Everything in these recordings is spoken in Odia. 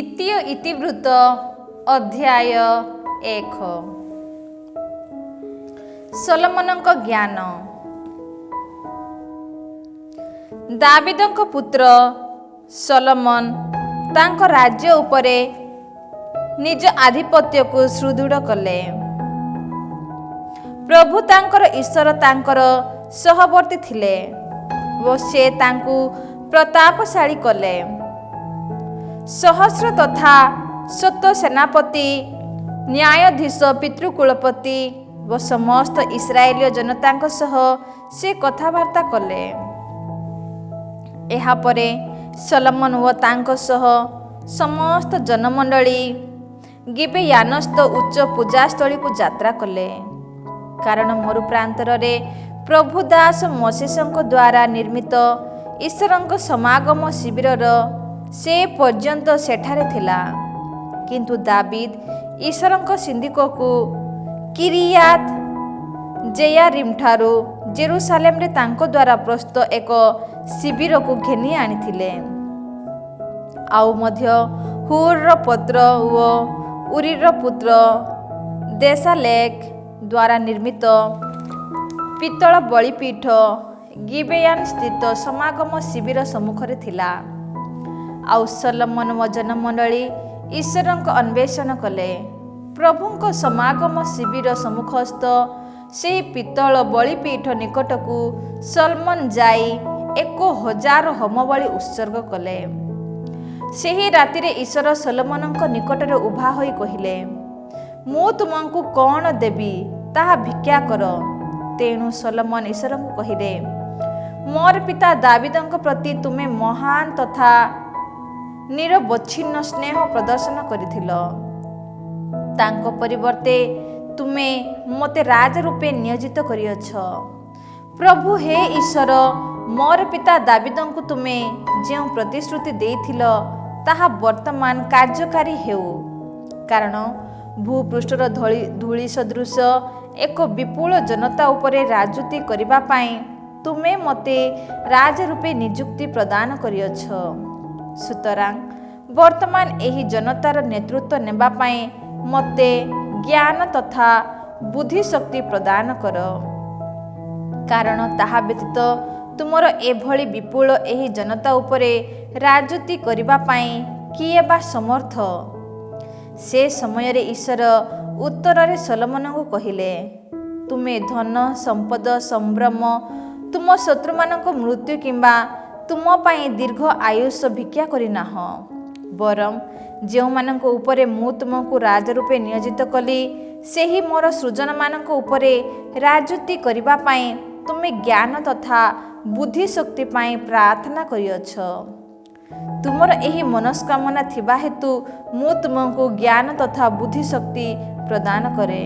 ଦ୍ୱିତୀୟ ଇତିବୃତ୍ତ ଅଧ୍ୟାୟ 1। ସଲୋମନଙ୍କ ଜ୍ଞାନ। ଦାବିଦଙ୍କ ପୁତ୍ର ସଲୋମନ ତାଙ୍କ ରାଜ୍ୟ ଉପରେ ନିଜ ଆଧିପତ୍ୟକୁ ସୁଦୃଢ଼ କଲେ। ପ୍ରଭୁ ତାଙ୍କର ଈଶ୍ୱର ତାଙ୍କର ସହବର୍ତ୍ତୀ ଥିଲେ ଓ ସେ ତାଙ୍କୁ ପ୍ରତାପଶାଳୀ କଲେ। ସହସ୍ର ତଥା ଶତ ସେନାପତି, ନ୍ୟାୟାଧୀଶ, ପିତୃକୁଳପତି ଓ ସମସ୍ତ ଇସ୍ରାଏଲୀୟ ଜନତାଙ୍କ ସହ ସେ କଥାବାର୍ତ୍ତା କଲେ। ଏହାପରେ ସଲୋମନ ଓ ତାଙ୍କ ସହ ସମସ୍ତ ଜନମଣ୍ଡଳୀ ଗିବେୟାନସ୍ଥ ଉଚ୍ଚ ପୂଜାସ୍ଥଳୀକୁ ଯାତ୍ରା କଲେ, କାରଣ ମରୁପ୍ରାନ୍ତରରେ ପ୍ରଭୁ ଦାସ ମୋଶେସଙ୍କ ଦ୍ୱାରା ନିର୍ମିତ ଈଶ୍ୱରଙ୍କ ସମାଗମ ଶିବିରର ସେ ପର୍ଯ୍ୟନ୍ତ ସେଠାରେ ଥିଲା। କିନ୍ତୁ ଦାବିଦ ଈଶ୍ୱରଙ୍କ ସିନ୍ଦିକକୁ କିରିୟାତ ଜେୟାରିମ୍‌ଠାରୁ ଜେରୁସାଲେମରେ ତାଙ୍କ ଦ୍ୱାରା ପ୍ରସ୍ତୁତ ଏକ ଶିବିରକୁ ଘେନି ଆଣିଥିଲେ। ଆଉ ମଧ୍ୟ ହୁରର ପୁତ୍ର ଓ ଉରିର ପୁତ୍ର ଦେଶାଲେଖ ଦ୍ୱାରା ନିର୍ମିତ ପିତ୍ତଳ ବଳିପୀଠ ଗିବେୟାନ ସ୍ଥିତ ସମାଗମ ଶିବିର ସମ୍ମୁଖରେ ଥିଲା। ଆଉ ସଲୋମନ ଓ ଜନମଣ୍ଡଳୀ ଈଶ୍ୱରଙ୍କ ଅନ୍ୱେଷଣ କଲେ। ପ୍ରଭୁଙ୍କ ସମାଗମ ଶିବିର ସମ୍ମୁଖସ୍ଥ ସେହି ପିତ୍ତଳ ବଳିପୀଠ ନିକଟକୁ ସଲୋମନ ଯାଇ 1000 ହୋମବଳି ଉତ୍ସର୍ଗ କଲେ। ସେହି ରାତିରେ ଈଶ୍ୱର ସଲୋମନଙ୍କ ନିକଟରେ ଉଭା ହୋଇ କହିଲେ, ମୁଁ ତୁମକୁ କ'ଣ ଦେବି ତାହା ଭିକ୍ଷା କର। ତେଣୁ ସଲୋମନ ଈଶ୍ୱରଙ୍କୁ କହିଲେ, ମୋର ପିତା ଦାବିଦଙ୍କ ପ୍ରତି ତୁମେ ମହାନ ତଥା ନିରବଚ୍ଛିନ୍ନ ସ୍ନେହ ପ୍ରଦର୍ଶନ କରିଥିଲ। ତାଙ୍କ ପରିବର୍ତ୍ତେ ତୁମେ ମୋତେ ରାଜ ରୂପେ ନିୟୋଜିତ କରିଅଛ। ପ୍ରଭୁ ହେ ଈଶ୍ୱର, ମୋର ପିତା ଦାବିଦଙ୍କୁ ତୁମେ ଯେଉଁ ପ୍ରତିଶ୍ରୁତି ଦେଇଥିଲ ତାହା ବର୍ତ୍ତମାନ କାର୍ଯ୍ୟକାରୀ ହେଉ, କାରଣ ଭୂପୃଷ୍ଠର ଧୂଳି ସଦୃଶ ଏକ ବିପୁଳ ଜନତା ଉପରେ ରାଜୁତି କରିବା ପାଇଁ ତୁମେ ମୋତେ ରାଜ ରୂପେ ନିଯୁକ୍ତି ପ୍ରଦାନ କରିଅଛ। ସୁତରାଂ ବର୍ତ୍ତମାନ ଏହି ଜନତାର ନେତୃତ୍ୱ ନେବା ପାଇଁ ମୋତେ ଜ୍ଞାନ ତଥା ବୁଦ୍ଧିଶକ୍ତି ପ୍ରଦାନ କର, କାରଣ ତାହା ବ୍ୟତୀତ ତୁମର ଏଭଳି ବିପୁଳ ଏହି ଜନତା ଉପରେ ରାଜୁତି କରିବା ପାଇଁ କିଏ ବା ସମର୍ଥ? ସେ ସମୟରେ ଈଶ୍ୱର ଉତ୍ତରରେ ସଲୋମନଙ୍କୁ କହିଲେ, ତୁମେ ଧନ, ସମ୍ପଦ, ସମ୍ଭ୍ରମ, ତୁମ ଶତ୍ରୁମାନଙ୍କ ମୃତ୍ୟୁ କିମ୍ବା ତୁମ ପାଇଁ ଦୀର୍ଘ ଆୟୁଷ ଭିକ୍ଷା କରିନାହଁ। ବରଂ ଯେଉଁମାନଙ୍କ ଉପରେ ମୁଁ ତୁମକୁ ରାଜ ରୂପେ ନିୟୋଜିତ କଲି, ସେହି ମୋର ସୃଜନମାନଙ୍କ ଉପରେ ରାଜୁତି କରିବା ପାଇଁ ତୁମେ ଜ୍ଞାନ ତଥା ବୁଦ୍ଧିଶକ୍ତି ପାଇଁ ପ୍ରାର୍ଥନା କରିଅଛ। ତୁମର ଏହି ମନସ୍କାମନା ଥିବା ହେତୁ ମୁଁ ତୁମକୁ ଜ୍ଞାନ ତଥା ବୁଦ୍ଧିଶକ୍ତି ପ୍ରଦାନ କରେ।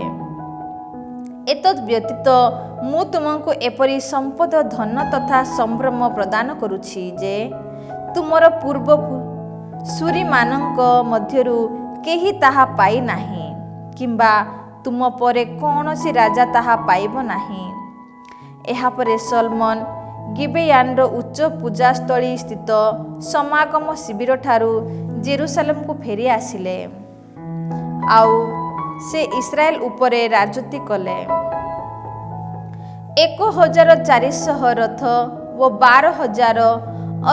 ଏତଦ୍ ବ୍ୟତୀତ ମୁଁ ତୁମକୁ ଏପରି ସମ୍ପଦ, ଧନ ତଥା ସମ୍ଭ୍ରମ ପ୍ରଦାନ କରୁଛି ଯେ ତୁମର ପୂର୍ବସୂରୀମାନଙ୍କ ମଧ୍ୟରୁ କେହି ତାହା ପାଇନାହିଁ, କିମ୍ବା ତୁମ ପରେ କୌଣସି ରାଜା ତାହା ପାଇବ ନାହିଁ। ଏହାପରେ ସଲୋମନ ଗିବେୟାନର ଉଚ୍ଚ ପୂଜାସ୍ଥଳୀ ସ୍ଥିତ ସମାଗମ ଶିବିରଠାରୁ ଜେରୁସାଲେମକୁ ଫେରି ଆସିଲେ। ଆଉ ସେ ଇସ୍ରାଏଲ ଉପରେ ରାଜୁତି କଲେ। 1400 ରଥ ଓ 12000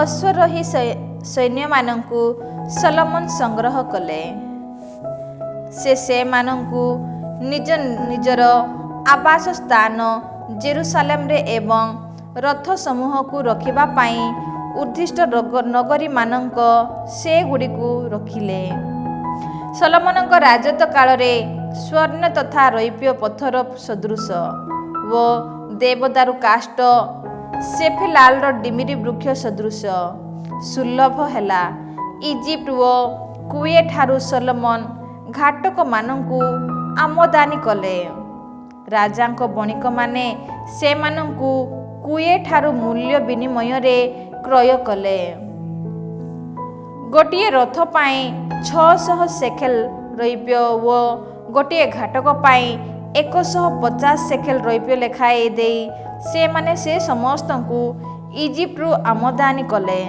ଅଶ୍ୱାରୋହୀ ସୈନ୍ୟମାନଙ୍କୁ ସଲୋମନ ସଂଗ୍ରହ କଲେ। ସେ ସେମାନଙ୍କୁ ନିଜ ନିଜର ଆବାସ ସ୍ଥାନ ଜେରୁସାଲେମରେ ଏବଂ ରଥ ସମୂହକୁ ରଖିବା ପାଇଁ ଉଦ୍ଦିଷ୍ଟ ନଗରୀମାନଙ୍କ ସେଗୁଡ଼ିକୁ ରଖିଲେ। ସଲୋମନଙ୍କ ରାଜତ୍ୱ କାଳରେ ସ୍ୱର୍ଣ୍ଣ ତଥା ରୌପ୍ୟ ପଥର ସଦୃଶ ଓ ଦେବଦାରୁ କାଷ୍ଠ ସେଫେଲାଲର ଡିମିରି ବୃକ୍ଷ ସଦୃଶ ସୁଲଭ ହେଲା। ଇଜିପ୍ଟ ଓ କୁୱେଠାରୁ ସଲୋମନ ଘାଟକମାନଙ୍କୁ ଆମଦାନୀ କଲେ। ରାଜାଙ୍କ ବଣିକମାନେ ସେମାନଙ୍କୁ କୁୱେଠାରୁ ମୂଲ୍ୟ ବିନିମୟରେ କ୍ରୟ କଲେ। ଗୋଟିଏ ରଥ ପାଇଁ 600 ସେକେଲ ରୌପ୍ୟ ଓ ଗୋଟିଏ ଘାଟକ ପାଇଁ 150 ସେକେଲ ରୌପ୍ୟ ଲେଖାଏଁ ଦେଇ ସେମାନେ ସେ ସମସ୍ତଙ୍କୁ ଇଜିପ୍ଟରୁ ଆମଦାନୀ କଲେ।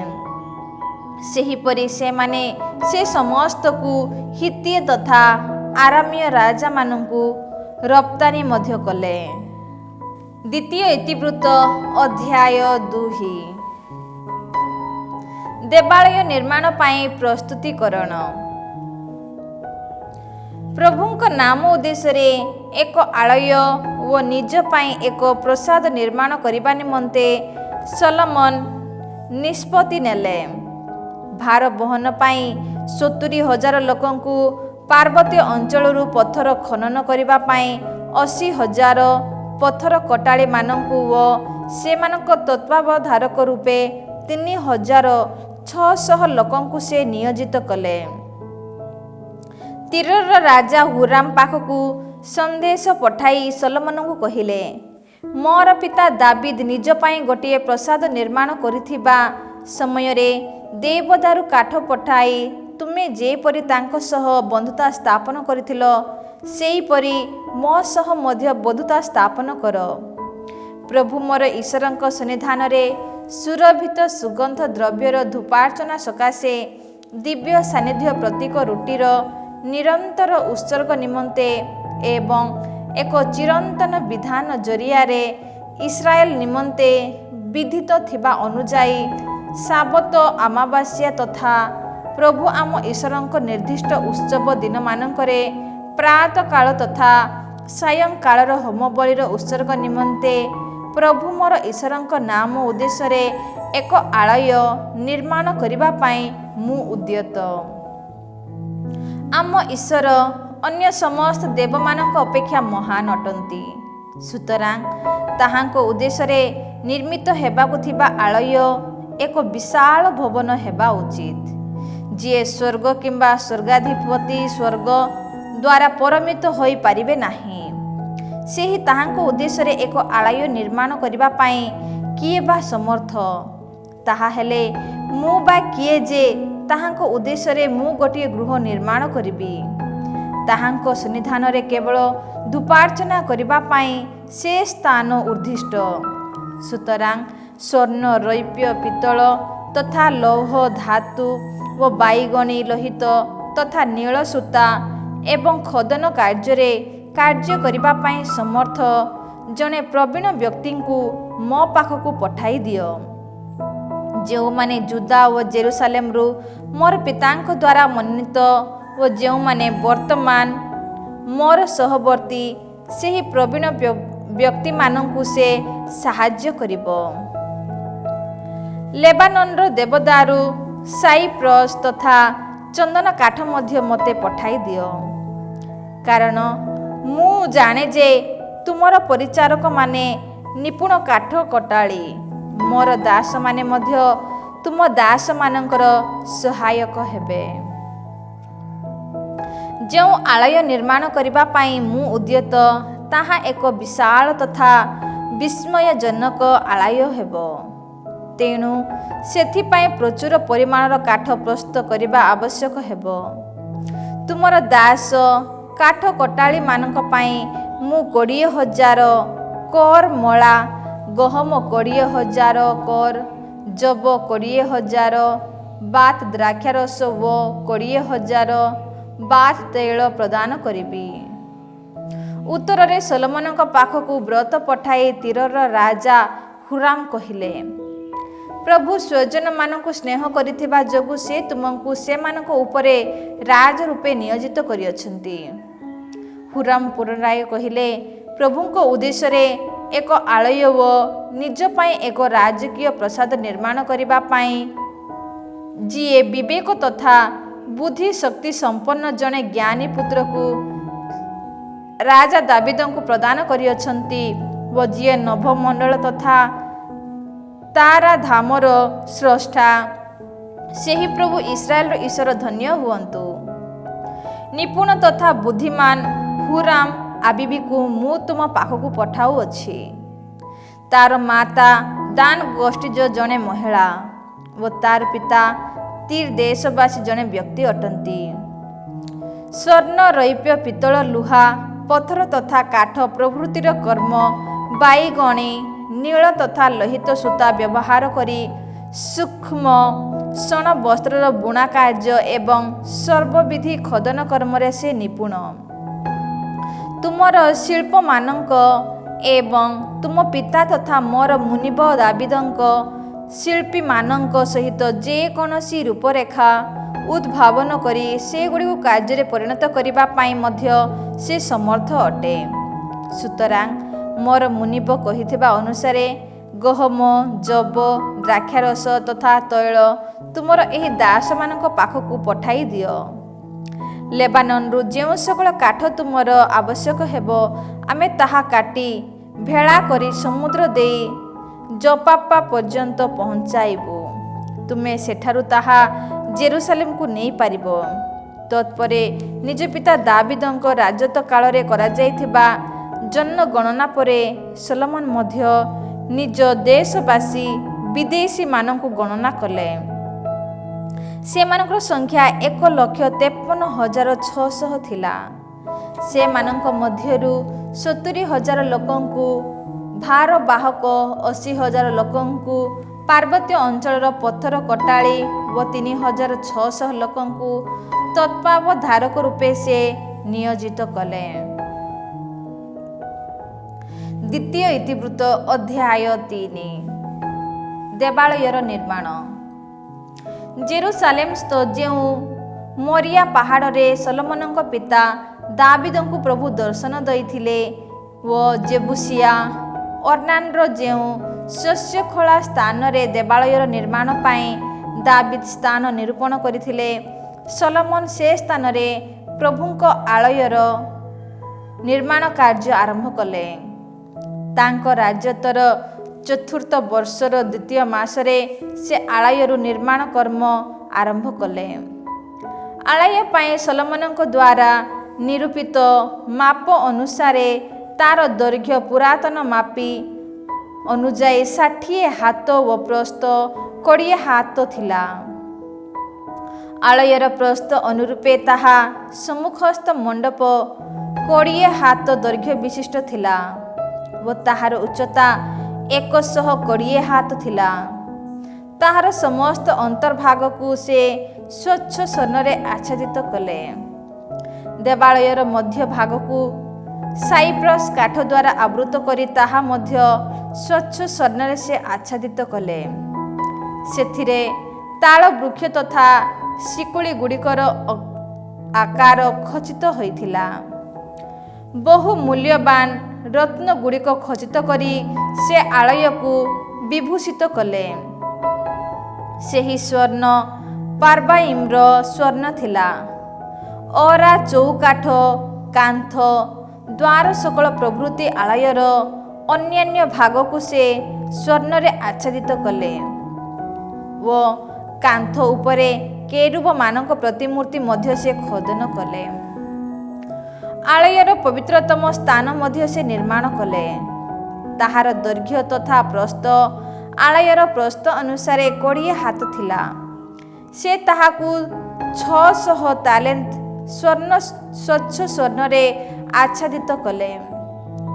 ସେହିପରି ସେମାନେ ସେ ସମସ୍ତକୁ ହିତୀୟ ତଥା ଆରାମୀୟ ରାଜାମାନଙ୍କୁ ରପ୍ତାନି ମଧ୍ୟ କଲେ। ଦ୍ୱିତୀୟ ଇତିବୃତ୍ତ ଅଧ୍ୟାୟ 2। ଦେବାଳୟ ନିର୍ମାଣ ପାଇଁ ପ୍ରସ୍ତୁତିକରଣ। ପ୍ରଭୁଙ୍କ ନାମ ଉଦ୍ଦେଶ୍ୟରେ ଏକ ଆଳୟ ଓ ନିଜ ପାଇଁ ଏକ ପ୍ରାସାଦ ନିର୍ମାଣ କରିବା ନିମନ୍ତେ ସଲୋମନ ନିଷ୍ପତ୍ତି ନେଲେ। ଭାର ବହନ ପାଇଁ 70,000 ଲୋକଙ୍କୁ, ପାର୍ବତ୍ୟ ଅଞ୍ଚଳରୁ ପଥର ଖନନ କରିବା ପାଇଁ 80,000 ପଥର କଟାଳିମାନଙ୍କୁ ଓ ସେମାନଙ୍କ ତତ୍ତ୍ୱାବଧାରକ ରୂପେ 3,600 ଲୋକଙ୍କୁ ସେ ନିୟୋଜିତ କଲେ। ତୀରର ରାଜା ହୁରାମ ପାଖକୁ ସନ୍ଦେଶ ପଠାଇ ସଲୋମନଙ୍କୁ କହିଲେ, ମୋର ପିତା ଦାବିଦ ନିଜ ପାଇଁ ଗୋଟିଏ ପ୍ରାସାଦ ନିର୍ମାଣ କରିଥିବା ସମୟରେ ଦେବଦାରୁ କାଠ ପଠାଇ ତୁମେ ଯେପରି ତାଙ୍କ ସହ ବନ୍ଧୁତା ସ୍ଥାପନ କରିଥିଲ, ସେହିପରି ମୋ ସହ ମଧ୍ୟ ବନ୍ଧୁତା ସ୍ଥାପନ କର। ପ୍ରଭୁ ମୋର ଈଶ୍ୱରଙ୍କ ସନ୍ନିଧାନରେ ସୁରଭିତ ସୁଗନ୍ଧ ଦ୍ରବ୍ୟର ଧୂପାର୍ଚ୍ଚନା ସକାଶେ ଦିବ୍ୟ ସାନ୍ନିଧ୍ୟ ପ୍ରତୀକ ରୁଟିର ନିରନ୍ତର ଉତ୍ସର୍ଗ ନିମନ୍ତେ ଏବଂ ଏକ ଚିରନ୍ତନ ବିଧାନ ଜରିଆରେ ଇସ୍ରାଏଲ ନିମନ୍ତେ ବିଧିତ ଥିବା ଅନୁଯାୟୀ ସାବତ, ଅମାବାସ୍ୟା ତଥା ପ୍ରଭୁ ଆମ ଈଶ୍ୱରଙ୍କ ନିର୍ଦ୍ଦିଷ୍ଟ ଉତ୍ସବ ଦିନମାନଙ୍କରେ ପ୍ରାତଃକାଳ ତଥା ସାୟଂକାଳର ହୋମବଳିର ଉତ୍ସର୍ଗ ନିମନ୍ତେ ପ୍ରଭୁ ମୋର ଈଶ୍ୱରଙ୍କ ନାମ ଉଦ୍ଦେଶ୍ୟରେ ଏକ ଆଳୟ ନିର୍ମାଣ କରିବା ପାଇଁ ମୁଁ ଉଦ୍ୟତ। ଆମ ଈଶ୍ୱର ଅନ୍ୟ ସମସ୍ତ ଦେବମାନଙ୍କ ଅପେକ୍ଷା ମହାନ ଅଟନ୍ତି। ସୁତରାଂ ତାହାଙ୍କ ଉଦ୍ଦେଶ୍ୟରେ ନିର୍ମିତ ହେବାକୁ ଥିବା ଆଳୟ ଏକ ବିଶାଳ ଭବନ ହେବା ଉଚିତ, ଯିଏ ସ୍ୱର୍ଗ କିମ୍ବା ସ୍ୱର୍ଗାଧିପତି ସ୍ୱର୍ଗ ଦ୍ୱାରା ପରିମିତ ହୋଇପାରିବେ ନାହିଁ। ସେହି ତାହାଙ୍କ ଉଦ୍ଦେଶ୍ୟରେ ଏକ ଆଳୟ ନିର୍ମାଣ କରିବା ପାଇଁ କିଏ ବା ସମର୍ଥ? ତାହା ହେଲେ ମୁଁ ବା କିଏ ଯେ ତାହାଙ୍କ ଉଦ୍ଦେଶ୍ୟରେ ମୁଁ ଗୋଟିଏ ଗୃହ ନିର୍ମାଣ କରିବି? ତାହାଙ୍କ ସନ୍ନିଧାନରେ କେବଳ ଧୂପାର୍ଚ୍ଚନା କରିବା ପାଇଁ ସେ ସ୍ଥାନ ଉଦ୍ଦିଷ୍ଟ। ସୁତରାଂ ସ୍ୱର୍ଣ୍ଣ, ରୌପ୍ୟ, ପିତ୍ତଳ ତଥା ଲୌହ, ଧାତୁ ଓ ବାଇଗଣୀ ଲୋହିତ ତଥା ନୀଳ ସୂତା ଏବଂ ଖୋଦନ କାର୍ଯ୍ୟରେ କାର୍ଯ୍ୟ କରିବା ପାଇଁ ସମର୍ଥ ଜଣେ ପ୍ରବୀଣ ବ୍ୟକ୍ତିଙ୍କୁ ମୋ ପାଖକୁ ପଠାଇ ଦିଅ, ଯେଉଁମାନେ ଜୁଦା ଓ ଜେରୁସାଲେମରୁ ମୋର ପିତାଙ୍କ ଦ୍ୱାରା ମନୋନୀତ ଓ ଯେଉଁମାନେ ବର୍ତ୍ତମାନ ମୋର ସହବର୍ତ୍ତୀ। ସେହି ପ୍ରବୀଣ ବ୍ୟକ୍ତିମାନଙ୍କୁ ସେ ସାହାଯ୍ୟ କରିବ। ଲେବାନନର ଦେବଦାରୁ, ସାଇପ୍ରସ୍ ତଥା ଚନ୍ଦନ କାଠ ମଧ୍ୟ ମୋତେ ପଠାଇ ଦିଅ, କାରଣ ମୁଁ ଜାଣେ ଯେ ତୁମର ପରିଚାରକମାନେ ନିପୁଣ କାଠ କଟାଳି। ମୋର ଦାସମାନେ ମଧ୍ୟ ତୁମ ଦାସମାନଙ୍କର ସହାୟକ ହେବେ। ଯେଉଁ ଆଳୟ ନିର୍ମାଣ କରିବା ପାଇଁ ମୁଁ ଉଦ୍ୟତ, ତାହା ଏକ ବିଶାଳ ତଥା ବିସ୍ମୟଜନକ ଆଳୟ ହେବ। ତେଣୁ ସେଥିପାଇଁ ପ୍ରଚୁର ପରିମାଣର କାଠ ପ୍ରସ୍ତୁତ କରିବା ଆବଶ୍ୟକ ହେବ। ତୁମର ଦାସ କାଠ କଟାଳିମାନଙ୍କ ପାଇଁ ମୁଁ 20,000 କର ମଳା, ଗହମ 20,000 କର, ଯବ 20,000 ବାତ ଦ୍ରାକ୍ଷାରସ ଓ 20,000 ବାତ ତୈଳ ପ୍ରଦାନ କରିବି। ଉତ୍ତରରେ ସଲୋମନଙ୍କ ପାଖକୁ ବ୍ରତ ପଠାଇ ତୀରର ରାଜା ହୁରାମ କହିଲେ, ପ୍ରଭୁ ସ୍ୱଜନମାନଙ୍କୁ ସ୍ନେହ କରିଥିବା ଯୋଗୁଁ ସେ ତୁମକୁ ସେମାନଙ୍କ ଉପରେ ରାଜ ରୂପେ ନିୟୋଜିତ କରିଅଛନ୍ତି। ହୁରାମ ପୁନରାୟ କହିଲେ, ପ୍ରଭୁଙ୍କ ଉଦ୍ଦେଶ୍ୟରେ ଏକ ଆଳୟ ଓ ନିଜ ପାଇଁ ଏକ ରାଜକୀୟ ପ୍ରାସାଦ ନିର୍ମାଣ କରିବା ପାଇଁ ଯିଏ ବିବେକ ତଥା ବୁଦ୍ଧି ଶକ୍ତି ସମ୍ପନ୍ନ ଜଣେ ଜ୍ଞାନୀ ପୁତ୍ରକୁ ରାଜା ଦାବିଦଙ୍କୁ ପ୍ରଦାନ କରିଅଛନ୍ତି ଓ ଯିଏ ନଭମଣ୍ଡଳ ତଥା ତାରାଧାମର ସ୍ରଷ୍ଟା, ସେହି ପ୍ରଭୁ ଇସ୍ରାଏଲର ଈଶ୍ୱର ଧନ୍ୟ ହୁଅନ୍ତୁ। ନିପୁଣ ତଥା ବୁଦ୍ଧିମାନ ହୁରାମ ଆବିବିକୁ ମୁଁ ତୁମ ପାଖକୁ ପଠାଉଅଛି। ତାର ମାତା ଦାନ ଗୋଷ୍ଠୀଜ ଜଣେ ମହିଳା ଓ ତାର ପିତା ତୀର ଦେଶବାସୀ ଜଣେ ବ୍ୟକ୍ତି ଅଟନ୍ତି। ସ୍ୱର୍ଣ୍ଣ, ରୌପ୍ୟ, ପିତ୍ତଳ, ଲୁହା, ପଥର ତଥା କାଠ ପ୍ରଭୃତିର କର୍ମ, ବାଇଗଣୀ, ନୀଳ ତଥା ଲୋହିତ ସୂତା ବ୍ୟବହାର କରି ସୂକ୍ଷ୍ମ ଶଣ ବସ୍ତ୍ରର ବୁଣା କାର୍ଯ୍ୟ ଏବଂ ସର୍ବବିଧି ଖୋଦନ କର୍ମରେ ସେ ନିପୁଣ। ତୁମର ଶିଳ୍ପମାନଙ୍କ ଏବଂ ତୁମ ପିତା ତଥା ମୋର ମୁନିବ ଦାବିଦଙ୍କ ଶିଳ୍ପୀମାନଙ୍କ ସହିତ ଯେକୌଣସି ରୂପରେଖା ଉଦ୍ଭାବନ କରି ସେଗୁଡ଼ିକୁ କାର୍ଯ୍ୟରେ ପରିଣତ କରିବା ପାଇଁ ମଧ୍ୟ ସେ ସମର୍ଥ ଅଟେ। ସୁତରାଂ ମୋର ମୁନିବ କହିଥିବା ଅନୁସାରେ ଗହମ, ଯବ, ଦ୍ରାକ୍ଷାରସ ତଥା ତୈଳ ତୁମର ଏହି ଦାସମାନଙ୍କ ପାଖକୁ ପଠାଇ ଦିଅ। ଲେବାନନରୁ ଯେଉଁ ସକଳ କାଠ ତୁମର ଆବଶ୍ୟକ ହେବ ଆମେ ତାହା କାଟି ଭେଳା କରି ସମୁଦ୍ର ଦେଇ ଜପାପା ପର୍ଯ୍ୟନ୍ତ ପହଞ୍ଚାଇବୁ। ତୁମେ ସେଠାରୁ ତାହା ଜେରୁସାଲେମକୁ ନେଇପାରିବ। ତତ୍ପରେ ନିଜ ପିତା ଦାବିଦଙ୍କ ରାଜତ୍ୱ କାଳରେ କରାଯାଇଥିବା ଜନଗଣନା ପରେ ସଲୋମନ ମଧ୍ୟ ନିଜ ଦେଶବାସୀ ବିଦେଶୀମାନଙ୍କୁ ଗଣନା କଲେ। ସେମାନଙ୍କର ସଂଖ୍ୟା 1,53,600 ଥିଲା। ସେମାନଙ୍କ ମଧ୍ୟରୁ 70,000 ଲୋକଙ୍କୁ ଭାରବାହକ, 80,000 ଲୋକଙ୍କୁ ପାର୍ବତ୍ୟ ଅଞ୍ଚଳର ପଥର କଟାଳି ଓ 3,600 ଲୋକଙ୍କୁ ତତ୍ତ୍ୱାବଧାରକ ରୂପେ ସେ ନିୟୋଜିତ କଲେ। ଦ୍ୱିତୀୟ ଇତିବୃତ୍ତ ଅଧ୍ୟାୟ 3। ଦେବାଳୟର ନିର୍ମାଣ। ଜେରୁସାଲେମସ୍ଥ ଯେଉଁ ମୋରିଆ ପାହାଡ଼ରେ ସଲୋମନଙ୍କ ପିତା ଦାବିଦଙ୍କୁ ପ୍ରଭୁ ଦର୍ଶନ ଦେଇଥିଲେ ଓ ଜେବୁସିଆ ଅର୍ଣ୍ଣାନର ଯେଉଁ ଶସ୍ୟଖୋଳା ସ୍ଥାନରେ ଦେବାଳୟର ନିର୍ମାଣ ପାଇଁ ଦାବିଦ ସ୍ଥାନ ନିରୂପଣ କରିଥିଲେ, ସଲୋମନ ସେ ସ୍ଥାନରେ ପ୍ରଭୁଙ୍କ ଆଳୟର ନିର୍ମାଣ କାର୍ଯ୍ୟ ଆରମ୍ଭ କଲେ। ତାଙ୍କ ରାଜତ୍ୱର 4th ବର୍ଷର 2ୟ ମାସରେ ସେ ଆଳୟରୁ ନିର୍ମାଣ କର୍ମ ଆରମ୍ଭ କଲେ। ଆଳୟ ପାଇଁ ସଲୋମନଙ୍କ ଦ୍ୱାରା ନିରୂପିତ ମାପ ଅନୁସାରେ ତାର ଦୈର୍ଘ୍ୟ ପୁରାତନ ମାପି ଅନୁଯାୟୀ 60 ହାତ ଓ ପ୍ରସ୍ଥ 20 ହାତ ଥିଲା। ଆଳୟର ପ୍ରସ୍ଥ ଅନୁରୂପେ ତାହା ସମ୍ମୁଖସ୍ଥ ମଣ୍ଡପ 20 ହାତ ଦୈର୍ଘ୍ୟ ବିଶିଷ୍ଟ ଥିଲା ଓ ତାହାର ଉଚ୍ଚତା 120 ହାତ ଥିଲା। ତାହାର ସମସ୍ତ ଅନ୍ତର୍ଭାଗକୁ ସେ ସ୍ୱଚ୍ଛ ସ୍ୱର୍ଣ୍ଣରେ ଆଚ୍ଛାଦିତ କଲେ। ଦେବାଳୟର ମଧ୍ୟ ଭାଗକୁ ସାଇପ୍ରସ୍ କାଠ ଦ୍ୱାରା ଆବୃତ କରି ତାହା ମଧ୍ୟ ସ୍ୱଚ୍ଛ ସ୍ୱର୍ଣ୍ଣରେ ସେ ଆଚ୍ଛାଦିତ କଲେ। ସେଥିରେ ତାଳ ବୃକ୍ଷ ତଥା ଶିକୁଳି ଗୁଡ଼ିକର ଆକାର ଖଚିତ ହୋଇଥିଲା। ବହୁ ମୂଲ୍ୟବାନ ରତ୍ନ ଗୁଡ଼ିକ ଖଚିତ କରି ସେ ଆଳୟକୁ ବିଭୂଷିତ କଲେ। ସେହି ସ୍ୱର୍ଣ୍ଣ ପାର୍ବାଇମ୍ର ସ୍ୱର୍ଣ୍ଣ ଥିଲା। ଅରା, ଚୌକାଠ, କାନ୍ଥ, ଦ୍ୱାର ସକଳ ପ୍ରଭୃତି ଆଳୟର ଅନ୍ୟାନ୍ୟ ଭାଗକୁ ସେ ସ୍ୱର୍ଣ୍ଣରେ ଆଚ୍ଛାଦିତ କଲେ ଓ କାନ୍ଥ ଉପରେ କେରୁବମାନଙ୍କ ପ୍ରତିମୂର୍ତ୍ତି ମଧ୍ୟ ସେ ଖୋଦନ କଲେ। ଆଳୟର ପବିତ୍ରତମ ସ୍ଥାନ ମଧ୍ୟ ସେ ନିର୍ମାଣ କଲେ। ତାହାର ଦୈର୍ଘ୍ୟ ତଥା ପ୍ରସ୍ଥ ଆଳୟର ପ୍ରସ୍ଥ ଅନୁସାରେ 20 ହାତ ଥିଲା। ସେ ତାହାକୁ 600 ତାଲେନ୍ତ ସ୍ୱଚ୍ଛ ସ୍ୱର୍ଣ୍ଣରେ ଆଚ୍ଛାଦିତ କଲେ।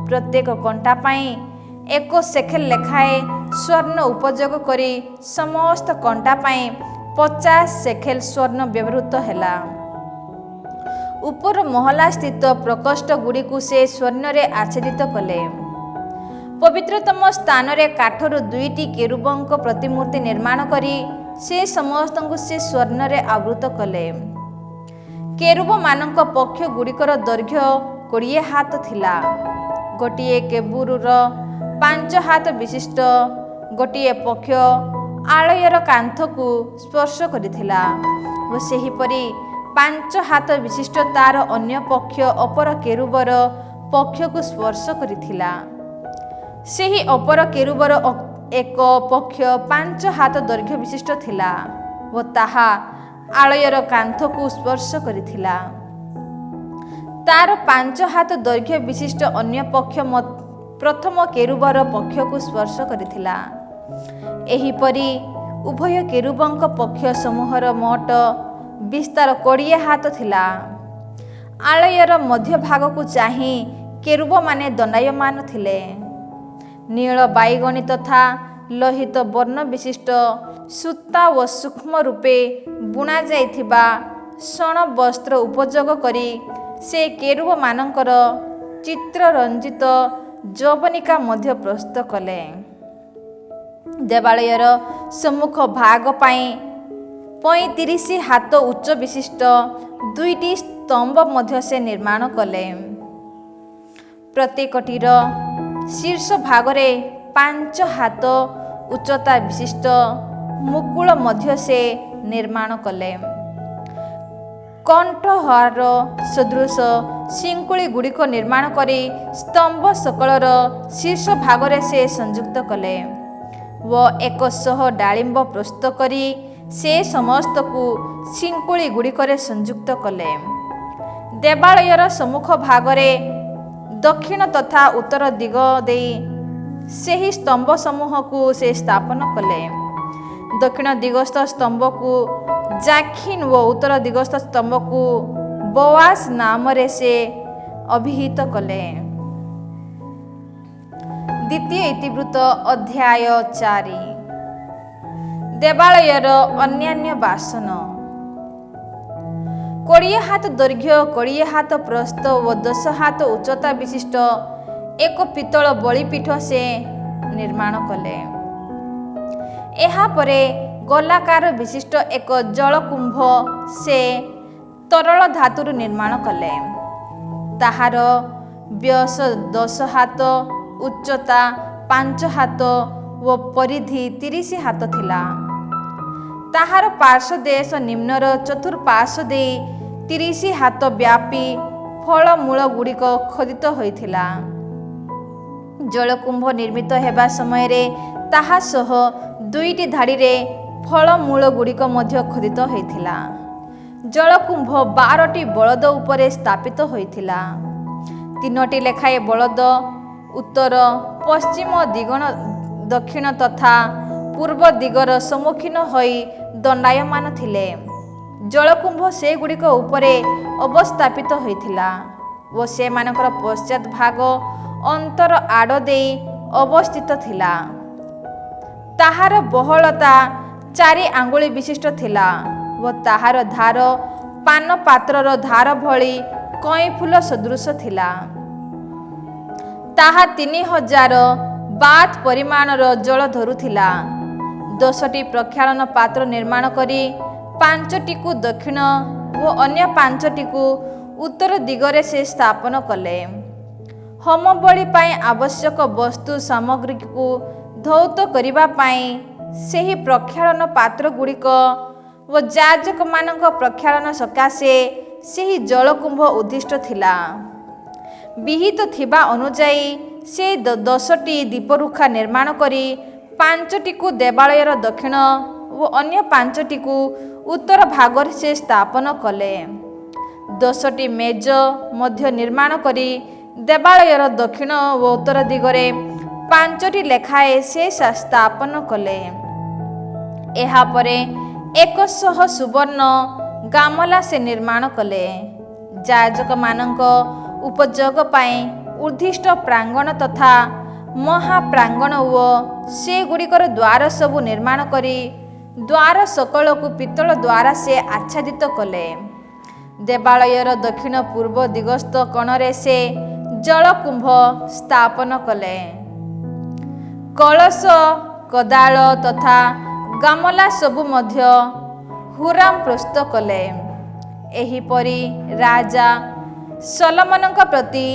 ପ୍ରତ୍ୟେକ କଣ୍ଟା ପାଇଁ 1 ସେକେଲ ଲେଖାଏଁ ସ୍ୱର୍ଣ୍ଣ ଉପଯୋଗ କରି ସମସ୍ତ କଣ୍ଟା ପାଇଁ 50 ସେକେଲ ସ୍ୱର୍ଣ୍ଣ ବ୍ୟବହୃତ ହେଲା। ଉପର ମହଲା ସ୍ଥିତ ପ୍ରକୋଷ୍ଠ ଗୁଡ଼ିକୁ ସେ ସ୍ୱର୍ଣ୍ଣରେ ଆଚ୍ଛାଦିତ କଲେ। ପବିତ୍ରତମ ସ୍ଥାନରେ କାଠରୁ 2ଟି କେରୁବଙ୍କ ପ୍ରତିମୂର୍ତ୍ତି ନିର୍ମାଣ କରି ସେ ସମସ୍ତଙ୍କୁ ସେ ସ୍ୱର୍ଣ୍ଣରେ ଆବୃତ କଲେ। କେରୁବମାନଙ୍କ ପକ୍ଷ ଗୁଡ଼ିକର ଦୈର୍ଘ୍ୟ 20 ହାତ ଥିଲା। ଗୋଟିଏ କେରୁବର 5 ହାତ ବିଶିଷ୍ଟ ଗୋଟିଏ ପକ୍ଷ ଆଳୟର କାନ୍ଥକୁ ସ୍ପର୍ଶ କରିଥିଲା ଓ ସେହିପରି 5 ହାତ ବିଶିଷ୍ଟ ତାର ଅନ୍ୟ ପକ୍ଷ ଅପର କେରୁବର ପକ୍ଷକୁ ସ୍ପର୍ଶ କରିଥିଲା। ସେହି ଅପର କେରୁବର ଏକ ପକ୍ଷ 5 ହାତ ଦୈର୍ଘ୍ୟ ବିଶିଷ୍ଟ ଥିଲା ଓ ତାହା ଆଳୟର କାନ୍ଥକୁ ସ୍ପର୍ଶ କରିଥିଲା। ତାର 5 ହାତ ଦୈର୍ଘ୍ୟ ବିଶିଷ୍ଟ ଅନ୍ୟ ପକ୍ଷ ପ୍ରଥମ କେରୁବର ପକ୍ଷକୁ ସ୍ପର୍ଶ କରିଥିଲା। ଏହିପରି ଉଭୟ କେରୁବଙ୍କ ପକ୍ଷ ସମୂହର ମୋଟ ବିସ୍ତାର 20 ହାତ ଥିଲା। ଆଳୟର ମଧ୍ୟଭାଗକୁ ଚାହିଁ କେରୁବମାନେ ଦଣ୍ଡାୟମାନ ଥିଲେ। ନୀଳ, ବାଇଗଣୀ ତଥା ଲୋହିତ ବର୍ଣ୍ଣ ବିଶିଷ୍ଟ ସୂତା ଓ ସୂକ୍ଷ୍ମ ରୂପେ ବୁଣା ଯାଇଥିବା ଶଣ ବସ୍ତ୍ର ଉପଯୋଗ କରି ସେ କେରୁବମାନଙ୍କର ଚିତ୍ରରଞ୍ଜିତ ଯବନିକା ମଧ୍ୟ ପ୍ରସ୍ତୁତ କଲେ। ଦେବାଳୟର ସମ୍ମୁଖ ଭାଗ ପାଇଁ 35 ହାତ ଉଚ୍ଚ ବିଶିଷ୍ଟ 2ଟି ସ୍ତମ୍ଭ ମଧ୍ୟ ସେ ନିର୍ମାଣ କଲେ। ପ୍ରତ୍ୟେକଟିର ଶୀର୍ଷ ଭାଗରେ 5 ହାତ ଉଚ୍ଚତା ବିଶିଷ୍ଟ ମୁକୁଳ ମଧ୍ୟ ସେ ନିର୍ମାଣ କଲେ। କଣ୍ଠହାର ସଦୃଶ ଶିଙ୍କୁଳି ଗୁଡ଼ିକ ନିର୍ମାଣ କରି ସ୍ତମ୍ଭ ସକଳର ଶୀର୍ଷ ଭାଗରେ ସେ ସଂଯୁକ୍ତ କଲେ ଓ 100 ଡାଳିମ୍ବ ପ୍ରସ୍ତୁତ କରି ସେ ସମସ୍ତକୁ ଶିଙ୍କୁଳି ଗୁଡ଼ିକରେ ସଂଯୁକ୍ତ କଲେ। ଦେବାଳୟର ସମ୍ମୁଖ ଭାଗରେ ଦକ୍ଷିଣ ତଥା ଉତ୍ତର ଦିଗ ଦେଇ ସେହି ସ୍ତମ୍ଭ ସମୂହକୁ ସେ ସ୍ଥାପନ କଲେ। ଦକ୍ଷିଣ ଦିଗସ୍ଥ ସ୍ତମ୍ଭକୁ ଜାଖିନ୍ ଓ ଉତ୍ତର ଦିଗସ୍ଥ ସ୍ତମ୍ଭକୁ ବୋଆଜ ନାମରେ ସେ ଅଭିହିତ କଲେ। ଦ୍ୱିତୀୟ ଇତିବୃତ୍ତ ଅଧ୍ୟାୟ 4। ଦେବାଳୟର ଅନ୍ୟାନ୍ୟ ବାସନ। 20 ହାତ ଦୈର୍ଘ୍ୟ 20 ହାତ ପ୍ରସ୍ଥ ଓ 10 ହାତ ଉଚ୍ଚତା ବିଶିଷ୍ଟ ଏକ ପିତ୍ତଳ ବଳିପୀଠ ସେ ନିର୍ମାଣ କଲେ। ଏହାପରେ ଗୋଲାକାର ବିଶିଷ୍ଟ ଏକ ଜଳକୁମ୍ଭ ସେ ତରଳ ଧାତୁରୁ ନିର୍ମାଣ କଲେ। ତାହାର ବ୍ୟାସ 10 ହାତ, ଉଚ୍ଚତା 5 ହାତ ଓ ପରିଧି 30 ହାତ ଥିଲା। ତାହାର ପାର୍ଶ୍ୱଦେଶ ନିମ୍ନର ଚତୁଃପାର୍ଶ୍ୱ ଦେଇ 30 ହାତ ବ୍ୟାପୀ ଫଳମୂଳ ଗୁଡ଼ିକ ଖୋଦିତ ହୋଇଥିଲା। ଜଳକୁମ୍ଭ ନିର୍ମିତ ହେବା ସମୟରେ ତାହା ସହ 2ଟି ଧାଡ଼ିରେ ଫଳମୂଳ ଗୁଡ଼ିକ ମଧ୍ୟ ଖୋଦିତ ହୋଇଥିଲା। ଜଳକୁମ୍ଭ 12ଟି ବଳଦ ଉପରେ ସ୍ଥାପିତ ହୋଇଥିଲା। 3ଟି ଲେଖାଏଁ ବଳଦ ଉତ୍ତର, ପଶ୍ଚିମ, ଦକ୍ଷିଣ ତଥା ପୂର୍ବ ଦିଗର ସମ୍ମୁଖୀନ ହୋଇ ଦଣ୍ଡାୟମାନ ଥିଲେ। ଜଳକୁମ୍ଭ ସେଗୁଡ଼ିକ ଉପରେ ଅବସ୍ଥାପିତ ହୋଇଥିଲା ଓ ସେମାନଙ୍କର ପଶ୍ଚାତ୍ ଭାଗ ଅନ୍ତର ଆଡ଼ ଦେଇ ଅବସ୍ଥିତ ଥିଲା। ତାହାର ବହଳତା 4 ଆଙ୍ଗୁଳି ବିଶିଷ୍ଟ ଥିଲା ଓ ତାହାର ଧାର ପାନ ପାତ୍ରର ଧାର ଭଳି କଇଁଫୁଲ ସଦୃଶ ଥିଲା। ତାହା 3000 ବାତ୍ ପରିମାଣର ଜଳ ଧରୁଥିଲା। 10ଟି ପ୍ରକ୍ଷାଳନ ପାତ୍ର ନିର୍ମାଣ କରି 5ଟିକୁ ଦକ୍ଷିଣ ଓ ଅନ୍ୟ 5ଟିକୁ ଉତ୍ତର ଦିଗରେ ସେ ସ୍ଥାପନ କଲେ। ହୋମବଳି ପାଇଁ ଆବଶ୍ୟକ ବସ୍ତୁ ସାମଗ୍ରୀକୁ ଧୌତ କରିବା ପାଇଁ ସେହି ପ୍ରକ୍ଷାଳନ ପାତ୍ରଗୁଡ଼ିକ ଓ ଯାଜକମାନଙ୍କ ପ୍ରକ୍ଷାଳନ ସକାଶେ ସେହି ଜଳକୁମ୍ଭ ଉଦ୍ଦିଷ୍ଟ ଥିଲା। ବିହିତ ଥିବା ଅନୁଯାୟୀ ସେ 10ଟି ଦୀପରୁଖା ନିର୍ମାଣ କରି 5ଟିକୁ ଦେବାଳୟର ଦକ୍ଷିଣ ଓ ଅନ୍ୟ 5ଟିକୁ ଉତ୍ତର ଭାଗରେ ସେ ସ୍ଥାପନ କଲେ। 10ଟି ମେଜ ମଧ୍ୟ ନିର୍ମାଣ କରି ଦେବାଳୟର ଦକ୍ଷିଣ ଓ ଉତ୍ତର ଦିଗରେ 5ଟି ଲେଖାଏଁ ସେ ସ୍ଥାପନ କଲେ। ଏହାପରେ 100 ସୁବର୍ଣ୍ଣ ଗାମଲା ସେ ନିର୍ମାଣ କଲେ। ଯାଜକମାନଙ୍କ ଉପଯୋଗ ପାଇଁ ଉଦ୍ଦିଷ୍ଟ ପ୍ରାଙ୍ଗଣ ତଥା ମହାପ୍ରାଙ୍ଗଣ ଓ ସେଗୁଡ଼ିକର ଦ୍ୱାର ସବୁ ନିର୍ମାଣ କରି ଦ୍ୱାର ସକଳକୁ ପିତ୍ତଳ ଦ୍ୱାରା ସେ ଆଚ୍ଛାଦିତ କଲେ। ଦେବାଳୟର ଦକ୍ଷିଣ ପୂର୍ବ ଦିଗସ୍ଥ କୋଣରେ ସେ ଜଳକୁମ୍ଭ ସ୍ଥାପନ କଲେ। କଳସ, କୋଦାଳ ତଥା ଗାମଲା ସବୁ ମଧ୍ୟ ହୁରାମ ପ୍ରସ୍ତୁତ କଲେ। ଏହିପରି ରାଜା ସଲୋମନଙ୍କ ପ୍ରତି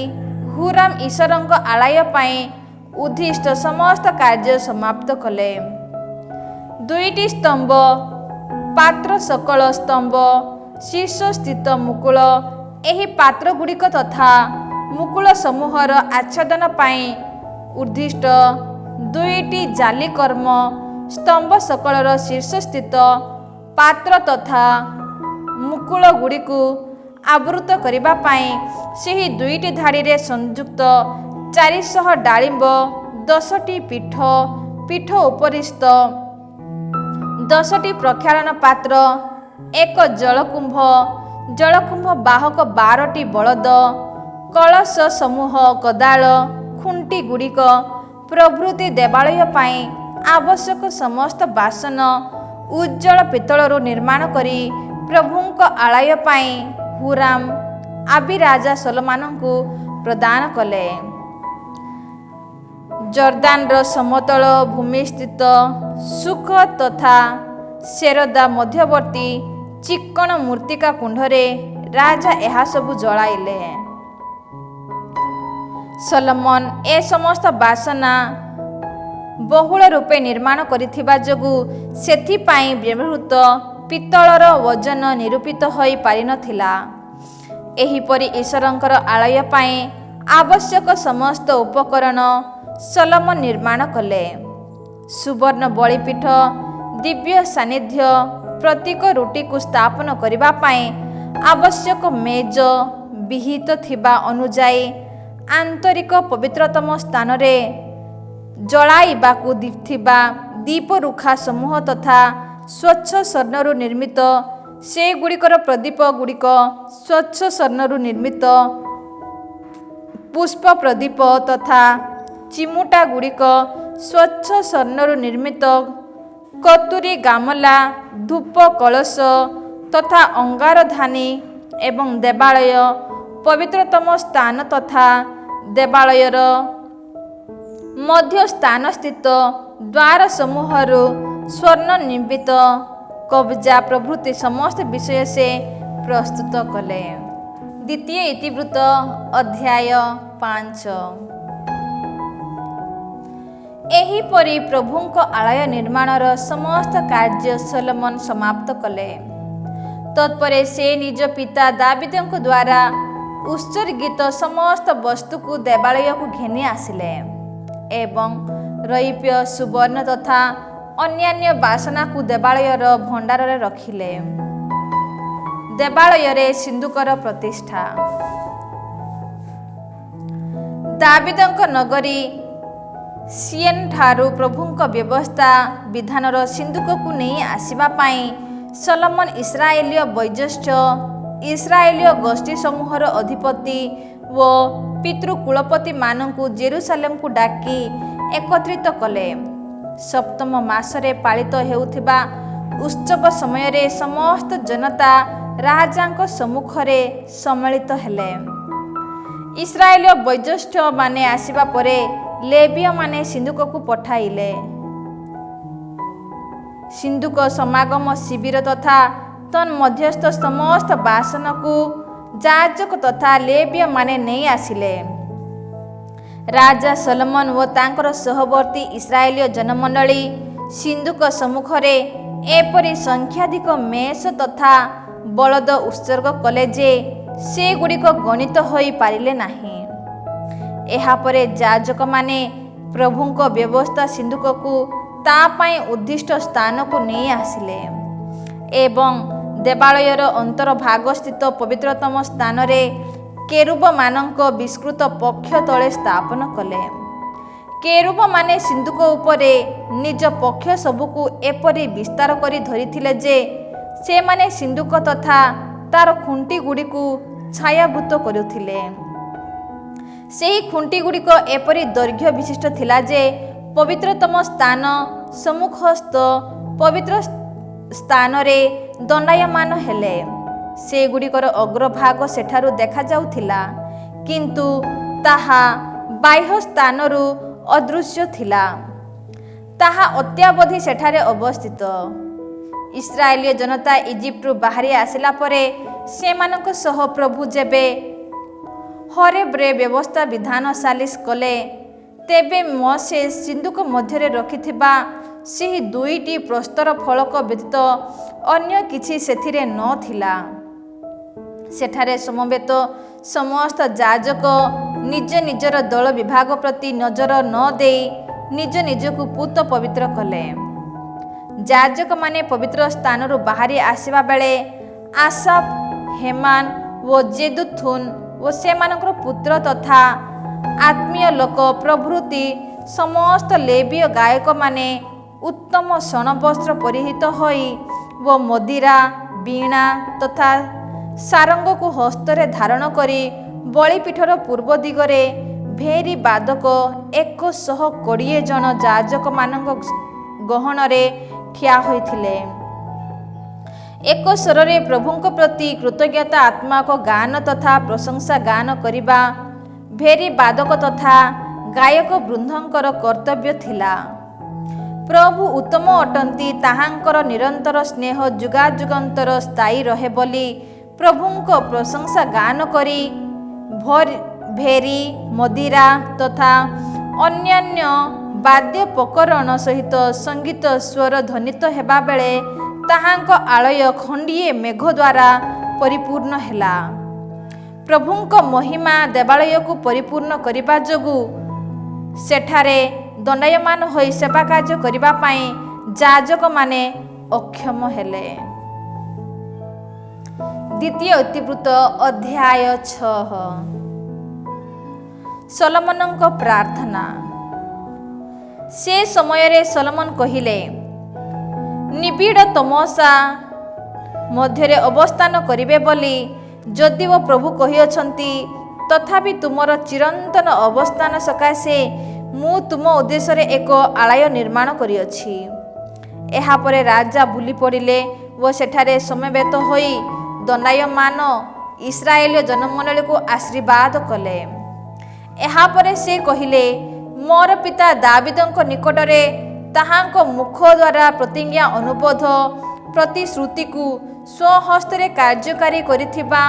ହୁରାମ ଈଶ୍ୱରଙ୍କ ଆଳୟ ପାଇଁ ଉଦ୍ଦିଷ୍ଟ ସମସ୍ତ କାର୍ଯ୍ୟ ସମାପ୍ତ କଲେ। 2ଟି ସ୍ତମ୍ଭ, ପାତ୍ର ସକଳ ସ୍ତମ୍ଭ, ଶୀର୍ଷସ୍ଥିତ ମୁକୁଳ, ଏହି ପାତ୍ରଗୁଡ଼ିକ ତଥା ମୁକୁଳ ସମୂହର ଆଚ୍ଛାଦନ ପାଇଁ ଉଦ୍ଦିଷ୍ଟ 2ଟି ଜାଲିକର୍ମ ସ୍ତମ୍ଭ ସକଳର ଶୀର୍ଷସ୍ଥିତ ପାତ୍ର ତଥା ମୁକୁଳ ଗୁଡ଼ିକୁ ଆବୃତ କରିବା ପାଇଁ ସେହି 2ଟି ଧାଡ଼ିରେ ସଂଯୁକ୍ତ 400 ଡାଳିମ୍ବ, 10ଟି ପୀଠ ଉପରିସ୍ଥ 10ଟି ପ୍ରକ୍ଷାଳନ ପାତ୍ର, 1 ଜଳକୁମ୍ଭ ବାହକ 12ଟି ବଳଦ, କଳସ ସମୂହ, କୋଦାଳ, ଖୁଣ୍ଟି ଗୁଡ଼ିକ ପ୍ରଭୃତି ଦେବାଳୟ ପାଇଁ ଆବଶ୍ୟକ ସମସ୍ତ ବାସନ ଉଜ୍ଜଳ ପିତ୍ତଳରୁ ନିର୍ମାଣ କରି ପ୍ରଭୁଙ୍କ ଆଳୟ ପାଇଁ ହୁରାମ ଆବି ରାଜା ସୋଲୋମନଙ୍କୁ ପ୍ରଦାନ କଲେ। ଜର୍ଦାନର ସମତଳ ଭୂମିସ୍ଥିତ ସୁଖ ତଥା ସେରଦା ମଧ୍ୟବର୍ତ୍ତୀ ଚିକ୍କଣ ମୃତ୍ତିକା କୁଣ୍ଡରେ ରାଜା ଏହାସବୁ ଜଳାଇଲେ। ସଲୋମନ ଏ ସମସ୍ତ ବାସନା ବହୁଳ ରୂପେ ନିର୍ମାଣ କରିଥିବା ଯୋଗୁଁ ସେଥିପାଇଁ ବ୍ୟବହୃତ ପିତ୍ତଳର ଓଜନ ନିରୂପିତ ହୋଇ ପାରିନଥିଲା। ଏହିପରି ଈଶ୍ୱରଙ୍କର ଆଳୟ ପାଇଁ ଆବଶ୍ୟକ ସମସ୍ତ ଉପକରଣ ସଲୋମନ ନିର୍ମାଣ କଲେ। ସୁବର୍ଣ୍ଣ ବଳିପୀଠ, ଦିବ୍ୟ ସାନ୍ନିଧ୍ୟ, ପ୍ରତୀକ ରୁଟିକୁ ସ୍ଥାପନ କରିବା ପାଇଁ ଆବଶ୍ୟକ ମେଜ ବିହିତ ଥିବା ଅନୁଯାୟୀ ଆନ୍ତରିକ ପବିତ୍ରତମ ସ୍ଥାନରେ ଜଳାଇବାକୁ ଥିବା ଦୀପରୁଖା ସମୂହ ତଥା ସ୍ୱଚ୍ଛ ସ୍ୱର୍ଣ୍ଣରୁ ନିର୍ମିତ ସେଗୁଡ଼ିକର ପ୍ରଦୀପ ଗୁଡ଼ିକ ସ୍ୱଚ୍ଛ ସ୍ୱର୍ଣ୍ଣରୁ ନିର୍ମିତ ପୁଷ୍ପ ପ୍ରଦୀପ ତଥା ଚିମୁଟା ଗୁଡ଼ିକ ସ୍ୱଚ୍ଛ ସ୍ୱର୍ଣ୍ଣରୁ ନିର୍ମିତ କତୁରୀ ଗାମଲା, ଧୂପ କଳସ ତଥା ଅଙ୍ଗାରଧାନୀ ଏବଂ ଦେବାଳୟ, ପବିତ୍ରତମ ସ୍ଥାନ ତଥା ଦେବାଳୟର ମଧ୍ୟ ସ୍ଥାନସ୍ଥିତ ଦ୍ୱାର ସମୂହରୁ ସ୍ୱର୍ଣ୍ଣ ନିର୍ମିତ କବଜା ପ୍ରଭୃତି ସମସ୍ତ ବିଷୟ ସେ ପ୍ରସ୍ତୁତ କଲେ। ଦ୍ୱିତୀୟ ଇତିବୃତ୍ତ ଅଧ୍ୟାୟ 5। ଏହିପରି ପ୍ରଭୁଙ୍କ ଆଳୟ ନିର୍ମାଣର ସମସ୍ତ କାର୍ଯ୍ୟ ସଲୋମନ ସମାପ୍ତ କଲେ। ତତ୍ପରେ ସେ ନିଜ ପିତା ଦାବୀଦଙ୍କ ଦ୍ୱାରା ଉତ୍ସର୍ଗିତ ସମସ୍ତ ବସ୍ତୁକୁ ଦେବାଳୟକୁ ଘେନି ଆସିଲେ ଏବଂ ରୌପ୍ୟ, ସୁବର୍ଣ୍ଣ ତଥା ଅନ୍ୟାନ୍ୟ ବାସନାକୁ ଦେବାଳୟର ଭଣ୍ଡାରରେ ରଖିଲେ। ଦେବାଳୟରେ ସିନ୍ଦୁକର ପ୍ରତିଷ୍ଠା। ଦାବୀଦଙ୍କ ନଗରୀ ସିୟୋନ ଠାରୁ ପ୍ରଭୁଙ୍କ ବ୍ୟବସ୍ଥା ବିଧାନର ସିନ୍ଦୁକକୁ ନେଇ ଆସିବା ପାଇଁ ସଲୋମନ ଇସ୍ରାଏଲୀୟ ବୈଜ୍ୟେଷ୍ଠ, ଇସ୍ରାଏଲୀୟ ଗୋଷ୍ଠୀ ସମୂହର ଅଧିପତି ଓ ପିତୃକୁଳପତିମାନଙ୍କୁ ଜେରୁସାଲେମକୁ ଡାକି ଏକତ୍ରିତ କଲେ। ସପ୍ତମ ମାସରେ ପାଳିତ ହେଉଥିବା ଉତ୍ସବ ସମୟରେ ସମସ୍ତ ଜନତା ରାଜାଙ୍କ ସମ୍ମୁଖରେ ସମ୍ମିଳିତ ହେଲେ। ଇସ୍ରାଏଲୀୟ ବୈଜ୍ୟେଷ୍ଠମାନେ ଆସିବା ପରେ ଲେବୀୟମାନେ ସିନ୍ଦୁକକୁ ପଠାଇଲେ। ସିନ୍ଦୁକ ସମାଗମ ଶିବିର ତଥା ତନ୍ମଧ୍ୟସ୍ଥ ସମସ୍ତ ବାସନକୁ ଯାଜକ ତଥା ଲେବୀୟମାନେ ନେଇ ଆସିଲେ। ରାଜା ସଲୋମନ ଓ ତାଙ୍କର ସହବର୍ତ୍ତୀ ଇସ୍ରାଏଲୀୟ ଜନମଣ୍ଡଳୀ ସିନ୍ଦୁକ ସମ୍ମୁଖରେ ଏପରି ସଂଖ୍ୟାଧିକ ମେଷ ତଥା ବଳଦ ଉତ୍ସର୍ଗ କଲେ ଯେ ସେଗୁଡ଼ିକ ଗଣିତ ହୋଇ ପାରିଲେ ନାହିଁ। ଏହାପରେ ଯାଜକମାନେ ପ୍ରଭୁଙ୍କ ବ୍ୟବସ୍ଥା ସିନ୍ଦୁକକୁ ତା ପାଇଁ ଉଦ୍ଦିଷ୍ଟ ସ୍ଥାନକୁ ନେଇ ଆସିଲେ ଏବଂ ଦେବାଳୟର ଅନ୍ତର୍ଭାଗସ୍ଥିତ ପବିତ୍ରତମ ସ୍ଥାନରେ କେରୁବମାନଙ୍କ ବିସ୍ତୃତ ପକ୍ଷ ତଳେ ସ୍ଥାପନ କଲେ। କେରୁବମାନେ ସିନ୍ଦୁକ ଉପରେ ନିଜ ପକ୍ଷ ସବୁକୁ ଏପରି ବିସ୍ତାର କରି ଧରିଥିଲେ ଯେ ସେମାନେ ସିନ୍ଦୁକ ତଥା ତାର ଖୁଣ୍ଟିଗୁଡ଼ିକୁ ଛାୟାବୃତ କରୁଥିଲେ। ସେହି ଖୁଣ୍ଟିଗୁଡ଼ିକ ଏପରି ଦୈର୍ଘ୍ୟ ବିଶିଷ୍ଟ ଥିଲା ଯେ ପବିତ୍ରତମ ସ୍ଥାନ ସମ୍ମୁଖସ୍ଥ ପବିତ୍ର ସ୍ଥାନରେ ଦଣ୍ଡାୟମାନ ହେଲେ। ସେଗୁଡ଼ିକର ଅଗ୍ରଭାଗ ସେଠାରୁ ଦେଖାଯାଉଥିଲା, କିନ୍ତୁ ତାହା ବାହ୍ୟ ସ୍ଥାନରୁ ଅଦୃଶ୍ୟ ଥିଲା। ତାହା ଅତ୍ୟାବଧି ସେଠାରେ ଅବସ୍ଥିତ। ଇସ୍ରାଏଲୀୟ ଜନତା ଇଜିପ୍ଟରୁ ବାହାରି ଆସିଲା ପରେ ସେମାନଙ୍କ ସହ ପ୍ରଭୁ ଯେବେ ହରେବରେ ବ୍ୟବସ୍ଥା ବିଧାନ ସାଲିସ କଲେ, ତେବେ ମୋଶେ ସିନ୍ଦୁକ ମଧ୍ୟରେ ରଖିଥିବା ସେହି 2ଟି ପ୍ରସ୍ତର ଫଳକ ବ୍ୟତୀତ ଅନ୍ୟ କିଛି ସେଥିରେ ନଥିଲା। ସେଠାରେ ସମବେତ ସମସ୍ତ ଯାଜକ ନିଜ ନିଜର ଦଳ ବିଭାଗ ପ୍ରତି ନଜର ନ ଦେଇ ନିଜ ନିଜକୁ ପୂତ ପବିତ୍ର କଲେ। ଯାଜକମାନେ ପବିତ୍ର ସ୍ଥାନରୁ ବାହାରି ଆସିବା ବେଳେ ଆସାଫ, ହେମାନ ଓ ଜେଦୁଥୁନ ଓ ସେମାନଙ୍କର ପୁତ୍ର ତଥା ଆତ୍ମୀୟ ଲୋକ ପ୍ରଭୃତି ସମସ୍ତ ଲେବୀୟ ଗାୟକମାନେ ଉତ୍ତମ ଶଣବସ୍ତ୍ର ପରିହିତ ହୋଇ ଓ ମଦିରା, ବୀଣା ତଥା ସାରଙ୍ଗକୁ ହସ୍ତରେ ଧାରଣ କରି ବଳିପୀଠର ପୂର୍ବ ଦିଗରେ ଭେରୀ ବାଦକ 120 ଜଣ ଯାଜକମାନଙ୍କ ଗହଣରେ ଠିଆ ହୋଇଥିଲେ। ଏକ ସ୍ୱରରେ ପ୍ରଭୁଙ୍କ ପ୍ରତି କୃତଜ୍ଞତା ଆତ୍ମକ ଗାନ ତଥା ପ୍ରଶଂସା ଗାନ କରିବା ଭେରି ବାଦକ ତଥା ଗାୟକ ବୃନ୍ଦଙ୍କର କର୍ତ୍ତବ୍ୟ ଥିଲା। ପ୍ରଭୁ ଉତ୍ତମ ଅଟନ୍ତି, ତାହାଙ୍କର ନିରନ୍ତର ସ୍ନେହ ଯୁଗାଯୁଗାନ୍ତର ସ୍ଥାୟୀ ରହେ ବୋଲି ପ୍ରଭୁଙ୍କ ପ୍ରଶଂସା ଗାନ କରି ଭେରି, ମଦିରା ତଥା ଅନ୍ୟାନ୍ୟ ବାଦ୍ୟୋପକରଣ ସହିତ ସଙ୍ଗୀତ ସ୍ୱର ଧ୍ୱନିତ ହେବା ବେଳେ ତାହାଙ୍କ ଆଳୟ ଖଣ୍ଡିଏ ମେଘ ଦ୍ୱାରା ପରିପୂର୍ଣ୍ଣ ହେଲା। ପ୍ରଭୁଙ୍କ ମହିମା ଦେବାଳୟକୁ ପରିପୂର୍ଣ୍ଣ କରିବା ଯୋଗୁଁ ସେଠାରେ ଦଣ୍ଡାୟମାନ ହୋଇ ସେବା କାର୍ଯ୍ୟ କରିବା ପାଇଁ ଯାଜକମାନେ ଅକ୍ଷମ ହେଲେ। ଦ୍ୱିତୀୟ ଇତିବୃତ୍ତ ଅଧ୍ୟାୟ 6। ସଲୋମନଙ୍କ ପ୍ରାର୍ଥନା। ସେ ସମୟରେ ସଲୋମନ କହିଲେ, ନିବିଡ଼ ତମସା ମଧ୍ୟରେ ଅବସ୍ଥାନ କରିବେ ବୋଲି ଯଦିଓ ପ୍ରଭୁ କହିଅଛନ୍ତି, ତଥାପି ତୁମର ଚିରନ୍ତନ ଅବସ୍ଥାନ ସକାଶେ ମୁଁ ତୁମ ଉଦ୍ଦେଶ୍ୟରେ ଏକ ଆଳୟ ନିର୍ମାଣ କରିଅଛି। ଏହାପରେ ରାଜା ବୁଲି ପଡ଼ିଲେ ଓ ସେଠାରେ ସମବେତ ହୋଇ ଦଣ୍ଡାୟମାନ ଇସ୍ରାଏଲୀୟ ଜନମଣ୍ଡଳୀକୁ ଆଶୀର୍ବାଦ କଲେ। ଏହାପରେ ସେ କହିଲେ, ମୋର ପିତା ଦାବିଦଙ୍କ ନିକଟରେ ତାହାଙ୍କ ମୁଖ ଦ୍ୱାରା ପ୍ରତିଜ୍ଞା ଅନୁବୋଧ ପ୍ରତିଶ୍ରୁତିକୁ ସ୍ୱହସ୍ତରେ କାର୍ଯ୍ୟକାରୀ କରିଥିବା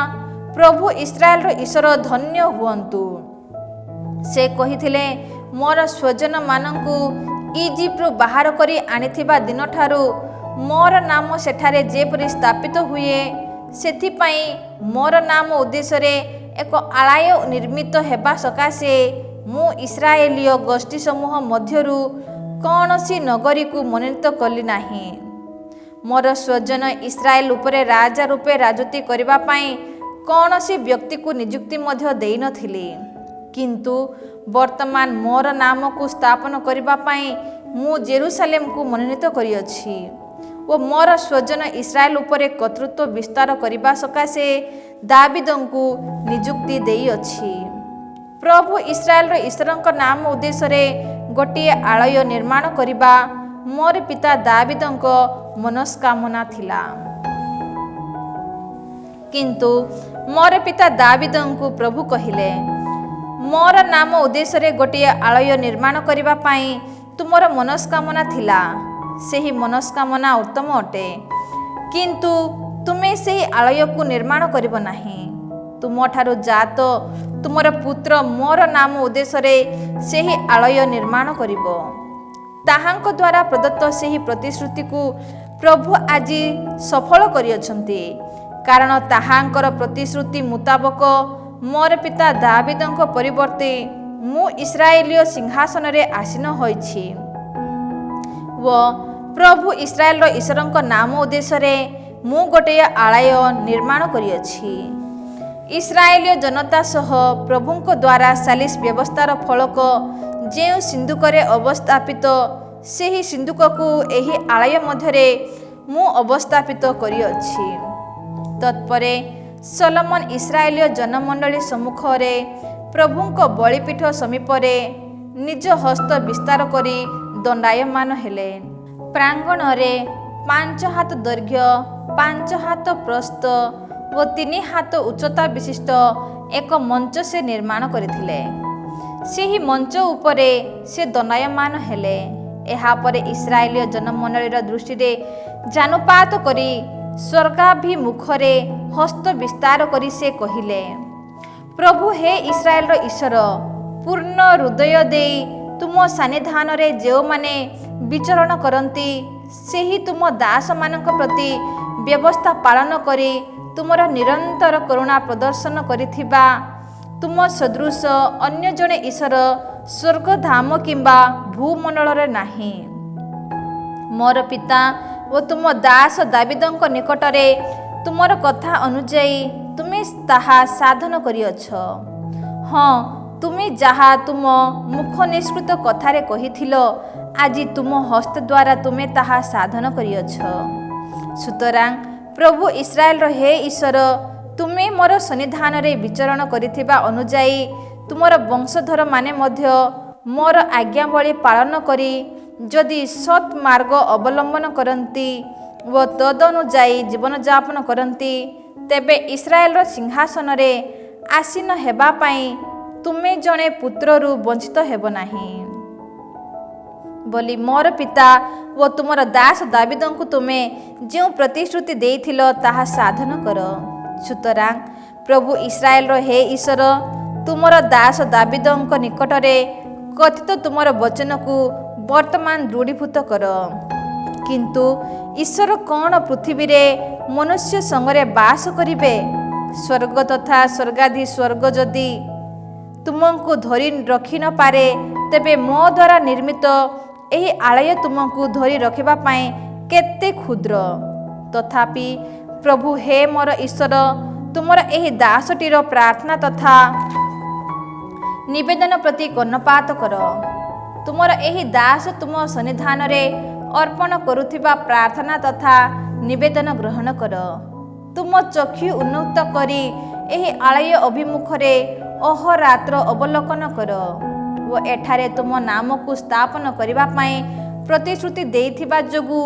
ପ୍ରଭୁ ଇସ୍ରାଏଲର ଈଶ୍ୱର ଧନ୍ୟ ହୁଅନ୍ତୁ। ସେ କହିଥିଲେ, ମୋର ସ୍ୱଜନମାନଙ୍କୁ ଇଜିପ୍ଟରୁ ବାହାର କରି ଆଣିଥିବା ଦିନଠାରୁ ମୋର ନାମ ସେଠାରେ ଯେପରି ସ୍ଥାପିତ ହୁଏ, ସେଥିପାଇଁ ମୋର ନାମ ଉଦ୍ଦେଶ୍ୟରେ ଏକ ଆଳୟ ନିର୍ମିତ ହେବା ସକାଶେ ମୁଁ ଇସ୍ରାଏଲୀୟ ଗୋଷ୍ଠୀ ସମୂହ ମଧ୍ୟରୁ କୌଣସି ନଗରୀକୁ ମନୋନୀତ କଲି ନାହିଁ। ମୋର ସ୍ୱଜନ ଇସ୍ରାଏଲ ଉପରେ ରାଜା ରୂପେ ରାଜୁତି କରିବା ପାଇଁ କୌଣସି ବ୍ୟକ୍ତିକୁ ନିଯୁକ୍ତି ମଧ୍ୟ ଦେଇନଥିଲି। କିନ୍ତୁ ବର୍ତ୍ତମାନ ମୋର ନାମକୁ ସ୍ଥାପନ କରିବା ପାଇଁ ମୁଁ ଜେରୁସାଲେମକୁ ମନୋନୀତ କରିଅଛି ଓ ମୋର ସ୍ୱଜନ ଇସ୍ରାଏଲ ଉପରେ କର୍ତ୍ତୃତ୍ୱ ବିସ୍ତାର କରିବା ସକାଶେ ଦାବିଦଙ୍କୁ ନିଯୁକ୍ତି ଦେଇଅଛି। ପ୍ରଭୁ ଇସ୍ରାଏଲର ଈଶ୍ୱରଙ୍କ ନାମ ଉଦ୍ଦେଶ୍ୟରେ ଗୋଟିଏ ଆଳୟ ନିର୍ମାଣ କରିବା ମୋର ପିତା ଦାବିଦଙ୍କ ମନସ୍କାମନା ଥିଲା। କିନ୍ତୁ ମୋର ପିତା ଦାବିଦଙ୍କୁ ପ୍ରଭୁ କହିଲେ, ମୋର ନାମ ଉଦ୍ଦେଶ୍ୟରେ ଗୋଟିଏ ଆଳୟ ନିର୍ମାଣ କରିବା ପାଇଁ ତୁମର ମନସ୍କାମନା ଥିଲା। ସେହି ମନସ୍କାମନା ଉତ୍ତମ ଅଟେ, କିନ୍ତୁ ତୁମେ ସେହି ଆଳୟକୁ ନିର୍ମାଣ କରିବ ନାହିଁ। ତୁମଠାରୁ ଜାତ ତୁମର ପୁତ୍ର ମୋର ନାମ ଉଦ୍ଦେଶ୍ୟରେ ସେହି ଆଳୟ ନିର୍ମାଣ କରିବ। ତାହାଙ୍କ ଦ୍ୱାରା ପ୍ରଦତ୍ତ ସେହି ପ୍ରତିଶ୍ରୁତିକୁ ପ୍ରଭୁ ଆଜି ସଫଳ କରିଅଛନ୍ତି, କାରଣ ତାହାଙ୍କର ପ୍ରତିଶ୍ରୁତି ମୁତାବକ ମୋର ପିତା ଦାବିଦଙ୍କ ପରିବର୍ତ୍ତେ ମୁଁ ଇସ୍ରାଏଲୀୟ ସିଂହାସନରେ ଆସୀନ ହୋଇଛି ଓ ପ୍ରଭୁ ଇସ୍ରାଏଲର ଈଶ୍ୱରଙ୍କ ନାମ ଉଦ୍ଦେଶ୍ୟରେ ମୁଁ ଗୋଟିଏ ଆଳୟ ନିର୍ମାଣ କରିଅଛି। ଇସ୍ରାଏଲୀୟ ଜନତା ସହ ପ୍ରଭୁଙ୍କ ଦ୍ୱାରା ସାଲିସ ବ୍ୟବସ୍ଥାର ଫଳକ ଯେଉଁ ସିନ୍ଦୁକରେ ଅବସ୍ଥାପିତ, ସେହି ସିନ୍ଦୁକକୁ ଏହି ଆଳୟ ମଧ୍ୟରେ ମୁଁ ଅବସ୍ଥାପିତ କରିଅଛି। ତତ୍ପରେ ସଲୋମନ ଇସ୍ରାଏଲୀୟ ଜନମଣ୍ଡଳୀ ସମ୍ମୁଖରେ ପ୍ରଭୁଙ୍କ ବଳିପୀଠ ସମୀପରେ ନିଜ ହସ୍ତ ବିସ୍ତାର କରି ଦଣ୍ଡାୟମାନ ହେଲେ। ପ୍ରାଙ୍ଗଣରେ 5 ହାତ ଦୈର୍ଘ୍ୟ, 5 ହାତ ପ୍ରସ୍ଥ ଓ 3 ହାତ ଉଚ୍ଚତା ବିଶିଷ୍ଟ ଏକ ମଞ୍ଚ ସେ ନିର୍ମାଣ କରିଥିଲେ। ସେହି ମଞ୍ଚ ଉପରେ ସେ ଦଣ୍ଡାୟମାନ ହେଲେ। ଏହାପରେ ଇସ୍ରାଏଲୀୟ ଜନମଣ୍ଡଳୀର ଦୃଷ୍ଟିରେ ଜାନୁପାତ କରି ସ୍ୱର୍ଗାଭିମୁଖରେ ହସ୍ତ ବିସ୍ତାର କରି ସେ କହିଲେ, ପ୍ରଭୁ ହେ ଇସ୍ରାଏଲର ଈଶ୍ୱର, ପୂର୍ଣ୍ଣ ହୃଦୟ ଦେଇ ତୁମ ସନ୍ନିଧାନରେ ଯେଉଁମାନେ ବିଚରଣ କରନ୍ତି, ସେହି ତୁମ ଦାସମାନଙ୍କ ପ୍ରତି ବ୍ୟବସ୍ଥା ପାଳନ କରି ତୁମର ନିରନ୍ତର କରୁଣା ପ୍ରଦର୍ଶନ କରିଥିବା ତୁମ ସଦୃଶ ଅନ୍ୟ ଜଣେ ଈଶ୍ୱର ସ୍ୱର୍ଗଧାମ କିମ୍ବା ଭୂମଣ୍ଡଳରେ ନାହିଁ। ମୋର ପିତା ଓ ତୁମ ଦାସ ଦାବିଦଙ୍କ ନିକଟରେ ତୁମର କଥା ଅନୁଯାୟୀ ତୁମେ ତାହା ସାଧନ କରିଅଛ। ହଁ, ତୁମେ ଯାହା ତୁମ ମୁଖ ନିଷ୍କୃତ କଥାରେ କହିଥିଲ, ଆଜି ତୁମ ହସ୍ତ ଦ୍ୱାରା ତୁମେ ତାହା ସାଧନ କରିଅଛ। ସୁତରାଂ ପ୍ରଭୁ ଇସ୍ରାଏଲର ହେ ଈଶ୍ୱର, ତୁମେ ମୋର ସନ୍ନିଧାନରେ ବିଚରଣ କରିଥିବା ଅନୁଯାୟୀ ତୁମର ବଂଶଧରମାନେ ମଧ୍ୟ ମୋର ଆଜ୍ଞାବଳୀ ପାଳନ କରି ଯଦି ସତ୍ ମାର୍ଗ ଅବଲମ୍ବନ କରନ୍ତି ଓ ତଦନୁଯାୟୀ ଜୀବନଯାପନ କରନ୍ତି, ତେବେ ଇସ୍ରାଏଲର ସିଂହାସନରେ ଆସୀନ ହେବା ପାଇଁ ତୁମେ ଜଣେ ପୁତ୍ରରୁ ବଞ୍ଚିତ ହେବ ନାହିଁ ବୋଲି ମୋର ପିତା ଓ ତୁମର ଦାସ ଦାବିଦଙ୍କୁ ତୁମେ ଯେଉଁ ପ୍ରତିଶ୍ରୁତି ଦେଇଥିଲ ତାହା ସାଧନ କର। ସୁତରାଂ ପ୍ରଭୁ ଇସ୍ରାଏଲର ହେ ଈଶ୍ୱର, ତୁମର ଦାସ ଦାବିଦଙ୍କ ନିକଟରେ କଥିତ ତୁମର ବଚନକୁ ବର୍ତ୍ତମାନ ଦୃଢ଼ୀଭୂତ କର। କିନ୍ତୁ ଈଶ୍ୱର କ'ଣ ପୃଥିବୀରେ ମନୁଷ୍ୟ ସଙ୍ଗରେ ବାସ କରିବେ? ସ୍ୱର୍ଗ ତଥା ସ୍ୱର୍ଗାଧି ସ୍ୱର୍ଗ ଯଦି ତୁମକୁ ଧରି ରଖି ନପାରେ, ତେବେ ମୋ ଦ୍ୱାରା ନିର୍ମିତ ଏହି ଆଳୟ ତୁମକୁ ଧରି ରଖିବା ପାଇଁ କେତେ କ୍ଷୁଦ୍ର। ତଥାପି ପ୍ରଭୁ ହେ ମୋର ଈଶ୍ୱର, ତୁମର ଏହି ଦାସଟିର ପ୍ରାର୍ଥନା ତଥା ନିବେଦନ ପ୍ରତି କର୍ଣ୍ଣପାତ କର। ତୁମର ଏହି ଦାସ ତୁମ ସନ୍ନିଧାନରେ ଅର୍ପଣ କରୁଥିବା ପ୍ରାର୍ଥନା ତଥା ନିବେଦନ ଗ୍ରହଣ କର। ତୁମ ଚକ୍ଷୁ ଉନ୍ମୁକ୍ତ କରି ଏହି ଆଳୟ ଅଭିମୁଖରେ ଅହରାତ୍ର ଅବଲୋକନ କର ଓ ଏଠାରେ ତୁମ ନାମକୁ ସ୍ଥାପନ କରିବା ପାଇଁ ପ୍ରତିଶ୍ରୁତି ଦେଇଥିବା ଯୋଗୁଁ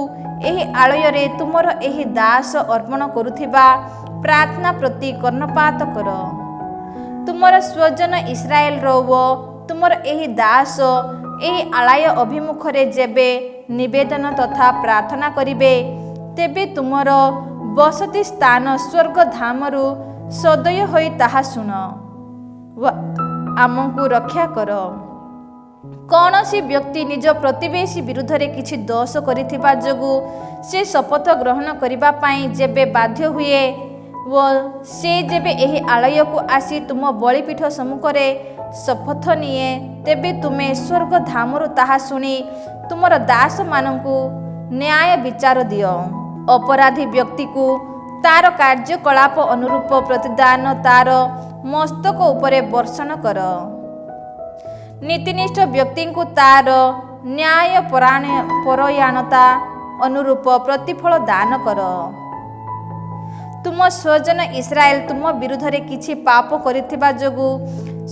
ଏହି ଆଳୟରେ ତୁମର ଏହି ଦାସ ଅର୍ପଣ କରୁଥିବା ପ୍ରାର୍ଥନା ପ୍ରତି କର୍ଣ୍ଣପାତ କର। ତୁମର ସ୍ୱଜନ ଇସ୍ରାଏଲର ଓ ତୁମର ଏହି ଦାସ ଏହି ଆଳୟ ଅଭିମୁଖରେ ଯେବେ ନିବେଦନ ତଥା ପ୍ରାର୍ଥନା କରିବେ, ତେବେ ତୁମର ବସତି ସ୍ଥାନ ସ୍ୱର୍ଗଧାମରୁ ସଦୟ ହୋଇ ତାହା ଶୁଣ ଓ ଆମକୁ ରକ୍ଷା କର। କୌଣସି ବ୍ୟକ୍ତି ନିଜ ପ୍ରତିବେଶୀ ବିରୁଦ୍ଧରେ କିଛି ଦୋଷ କରିଥିବା ଯୋଗୁଁ ସେ ଶପଥ ଗ୍ରହଣ କରିବା ପାଇଁ ଯେବେ ବାଧ୍ୟ ହୁଏ ଓ ସେ ଯେବେ ଏହି ଆଳୟକୁ ଆସି ତୁମ ବଳିପୀଠ ସମ୍ମୁଖରେ ଶପଥ ନିଏ, ତେବେ ତୁମେ ସ୍ୱର୍ଗଧାମରୁ ତାହା ଶୁଣି ତୁମର ଦାସମାନଙ୍କୁ ନ୍ୟାୟ ବିଚାର ଦିଅ। ଅପରାଧୀ ବ୍ୟକ୍ତିକୁ ତାର କାର୍ଯ୍ୟକଳାପ ଅନୁରୂପ ପ୍ରତିଦାନ ତାର ମସ୍ତକ ଉପରେ ବର୍ଷଣ କର। ନୀତିନିଷ୍ଠ ବ୍ୟକ୍ତିଙ୍କୁ ତାର ନ୍ୟାୟ ପରାୟଣତା ଅନୁରୂପ ପ୍ରତିଫଳ ଦାନ କର। ତୁମ ସ୍ୱଜନ ଇସ୍ରାଏଲ ତୁମ ବିରୁଦ୍ଧରେ କିଛି ପାପ କରିଥିବା ଯୋଗୁଁ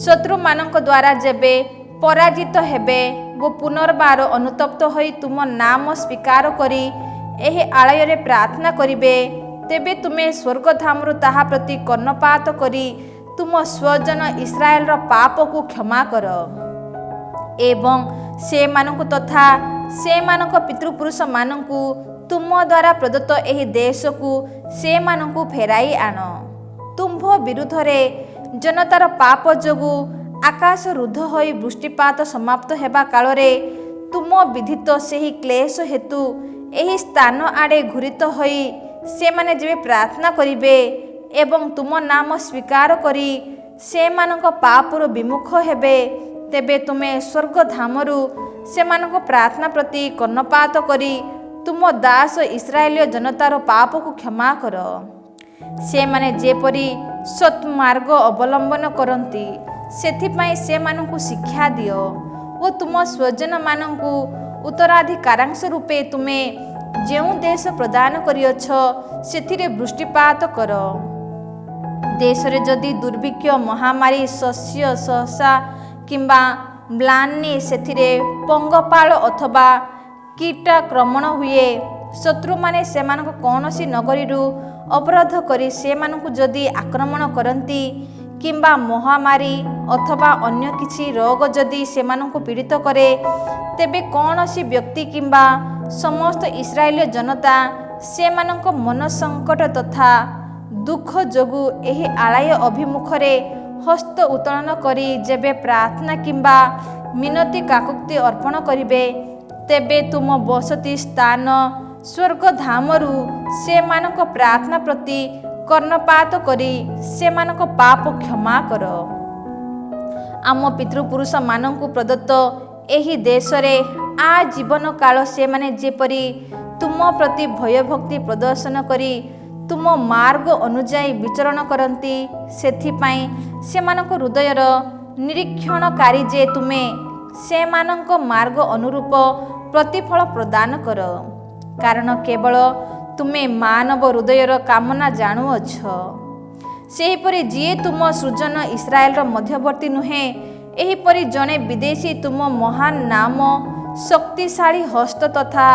ଶତ୍ରୁମାନଙ୍କ ଦ୍ୱାରା ଯେବେ ପରାଜିତ ହେବେ ଓ ପୁନର୍ବାର ଅନୁତପ୍ତ ହୋଇ ତୁମ ନାମ ସ୍ୱୀକାର କରି ଏହି ଆଳୟରେ ପ୍ରାର୍ଥନା କରିବେ, ତେବେ ତୁମେ ସ୍ୱର୍ଗଧାମରୁ ତାହା ପ୍ରତି କର୍ଣ୍ଣପାତ କରି ତୁମ ସ୍ୱଜନ ଇସ୍ରାଏଲର ପାପକୁ କ୍ଷମା କର ଏବଂ ସେମାନଙ୍କୁ ତଥା ସେମାନଙ୍କ ପିତୃପୁରୁଷମାନଙ୍କୁ ତୁମ ଦ୍ୱାରା ପ୍ରଦତ୍ତ ଏହି ଦେଶକୁ ସେମାନଙ୍କୁ ଫେରାଇ ଆଣ। ତୁମ୍ଭ ବିରୁଦ୍ଧରେ ଜନତାର ପାପ ଯୋଗୁଁ ଆକାଶ ରୁଦ୍ଧ ହୋଇ ବୃଷ୍ଟିପାତ ସମାପ୍ତ ହେବା କାଳରେ ତୁମ ବିଧିତ ସେହି କ୍ଲେଶ ହେତୁ ଏହି ସ୍ଥାନ ଆଡ଼େ ଘୂରିତ ହୋଇ ସେମାନେ ଯେବେ ପ୍ରାର୍ଥନା କରିବେ ଏବଂ ତୁମ ନାମ ସ୍ୱୀକାର କରି ସେମାନଙ୍କ ପାପରୁ ବିମୁଖ ହେବେ, ତେବେ ତୁମେ ସ୍ୱର୍ଗଧାମରୁ ସେମାନଙ୍କ ପ୍ରାର୍ଥନା ପ୍ରତି କର୍ଣ୍ଣପାତ କରି ତୁମ ଦାସ ଇସ୍ରାଏଲୀୟ ଜନତାର ପାପକୁ କ୍ଷମା କର। ସେମାନେ ଯେପରି ସତ୍ମାର୍ଗ ଅବଲମ୍ବନ କରନ୍ତି, ସେଥିପାଇଁ ସେମାନଙ୍କୁ ଶିକ୍ଷା ଦିଅ ଓ ତୁମ ସ୍ୱଜନମାନଙ୍କୁ ଉତ୍ତରାଧିକାରାଂଶ ରୂପେ ତୁମେ ଯେଉଁ ଦେଶ ପ୍ରଦାନ କରିଅଛ, ସେଥିରେ ବୃଷ୍ଟିପାତ କର। ଦେଶରେ ଯଦି ଦୁର୍ଭିକ୍ଷ, ମହାମାରୀ, ଶସ୍ୟ ସହସା କିମ୍ବା ମ୍ଳାନି, ସେଥିରେ ପଙ୍ଗପାଳ ଅଥବା କୀଟାକ୍ରମଣ ହୁଏ, ଶତ୍ରୁମାନେ ସେମାନଙ୍କ କୌଣସି ନଗରୀରୁ ଅବରୋଧ କରି ସେମାନଙ୍କୁ ଯଦି ଆକ୍ରମଣ କରନ୍ତି କିମ୍ବା ମହାମାରୀ ଅଥବା ଅନ୍ୟ କିଛି ରୋଗ ଯଦି ସେମାନଙ୍କୁ ପୀଡ଼ିତ କରେ, ତେବେ କୌଣସି ବ୍ୟକ୍ତି କିମ୍ବା ସମସ୍ତ ଇସ୍ରାଏଲୀୟ ଜନତା ସେମାନଙ୍କ ମନ ସଙ୍କଟ ତଥା ଦୁଃଖ ଯୋଗୁଁ ଏହି ଆଳୟ ଅଭିମୁଖରେ ହସ୍ତ ଉତ୍ତୋଳନ କରି ଯେବେ ପ୍ରାର୍ଥନା କିମ୍ବା ମିନତି କାକୁତି ଅର୍ପଣ କରିବେ, ତେବେ ତୁମ ବସତି ସ୍ଥାନ ସ୍ୱର୍ଗଧାମରୁ ସେମାନଙ୍କ ପ୍ରାର୍ଥନା ପ୍ରତି କର୍ଣ୍ଣପାତ କରି ସେମାନଙ୍କ ପାପ କ୍ଷମା କର। ଆମ ପିତୃପୁରୁଷମାନଙ୍କୁ ପ୍ରଦତ୍ତ ଏହି ଦେଶରେ ଆଜୀବନ କାଳ ସେମାନେ ଯେପରି ତୁମ ପ୍ରତି ଭୟଭକ୍ତି ପ୍ରଦର୍ଶନ କରି ତୁମ ମାର୍ଗ ଅନୁଯାୟୀ ବିଚରଣ କରନ୍ତି, ସେଥିପାଇଁ ସେମାନଙ୍କ ହୃଦୟର ନିରୀକ୍ଷଣକାରୀ ଯେ ତୁମେ ସେମାନଙ୍କ ମାର୍ଗ ଅନୁରୂପ ପ୍ରତିଫଳ ପ୍ରଦାନ କର, କାରଣ କେବଳ ତୁମେ ମାନବ ହୃଦୟର କାମନା ଜାଣୁଅଛ। ସେହିପରି ଯିଏ ତୁମ ସୃଜନ ଇସ୍ରାଏଲର ମଧ୍ୟବର୍ତ୍ତୀ ନୁହେଁ, ଏହିପରି ଜଣେ ବିଦେଶୀ ତୁମ ମହାନ ନାମ ଶକ୍ତିଶାଳୀ ହସ୍ତ ତଥା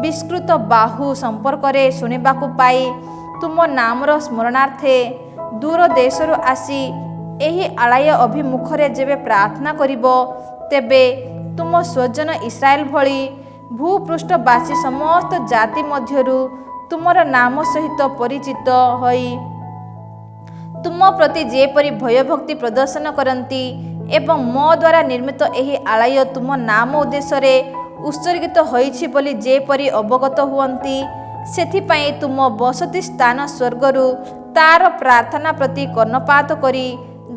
ବିସ୍କୃତ ବାହୁ ସମ୍ପର୍କରେ ଶୁଣିବାକୁ ପାଇ ତୁମ ନାମର ସ୍ମରଣାର୍ଥେ ଦୂର ଦେଶରୁ ଆସି ଏହି ଆଳୟ ଅଭିମୁଖରେ ଯେବେ ପ୍ରାର୍ଥନା କରିବ, ତେବେ ତୁମ ସ୍ୱଜନ ଇସ୍ରାଏଲ ଭଳି ଭୂପୃଷ୍ଠବାସୀ ସମସ୍ତ ଜାତି ମଧ୍ୟରୁ ତୁମର ନାମ ସହିତ ପରିଚିତ ହୋଇ ତୁମ ପ୍ରତି ଯେପରି ଭୟଭକ୍ତି ପ୍ରଦର୍ଶନ କରନ୍ତି ଏବଂ ମୋ ଦ୍ୱାରା ନିର୍ମିତ ଏହି ଆଳୟ ତୁମ ନାମ ଉଦ୍ଦେଶ୍ୟରେ ଉତ୍ସର୍ଗିତ ହୋଇଛି ବୋଲି ଯେପରି ଅବଗତ ହୁଅନ୍ତି, ସେଥିପାଇଁ ତୁମ ବସତି ସ୍ଥାନ ସ୍ୱର୍ଗରୁ ତାର ପ୍ରାର୍ଥନା ପ୍ରତି କର୍ଣ୍ଣପାତ କରି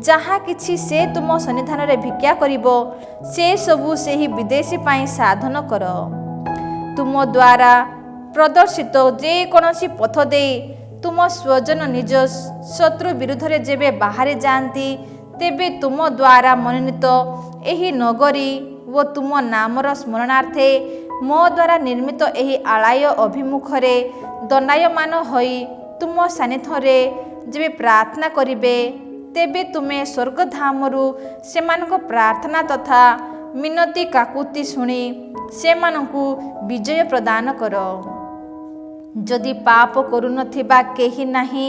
ଯାହା କିଛି ସେ ତୁମ ସନ୍ନିଧାନରେ ଭିକ୍ଷା କରିବ, ସେସବୁ ସେହି ବିଦେଶୀ ପାଇଁ ସାଧନ କର। ତୁମ ଦ୍ୱାରା ପ୍ରଦର୍ଶିତ ଯେକୌଣସି ପଥ ଦେଇ ତୁମ ସ୍ୱଜନ ନିଜ ଶତ୍ରୁ ବିରୁଦ୍ଧରେ ଯେବେ ବାହାରି ଯାଆନ୍ତି, ତେବେ ତୁମ ଦ୍ୱାରା ମନୋନୀତ ଏହି ନଗରୀ ଓ ତୁମ ନାମର ସ୍ମରଣାର୍ଥେ ମୋ ଦ୍ୱାରା ନିର୍ମିତ ଏହି ଆଳୟ ଅଭିମୁଖରେ ଦଣ୍ଡାୟମାନ ହୋଇ ତୁମ ସାନ୍ନିଧ୍ୟରେ ଯେବେ ପ୍ରାର୍ଥନା କରିବେ, ତେବେ ତୁମେ ସ୍ୱର୍ଗଧାମରୁ ସେମାନଙ୍କ ପ୍ରାର୍ଥନା ତଥା ମିନତି କାକୁତି ଶୁଣି ସେମାନଙ୍କୁ ବିଜୟ ପ୍ରଦାନ କର। ଯଦି ପାପ କରୁନଥିବା କେହି ନାହିଁ,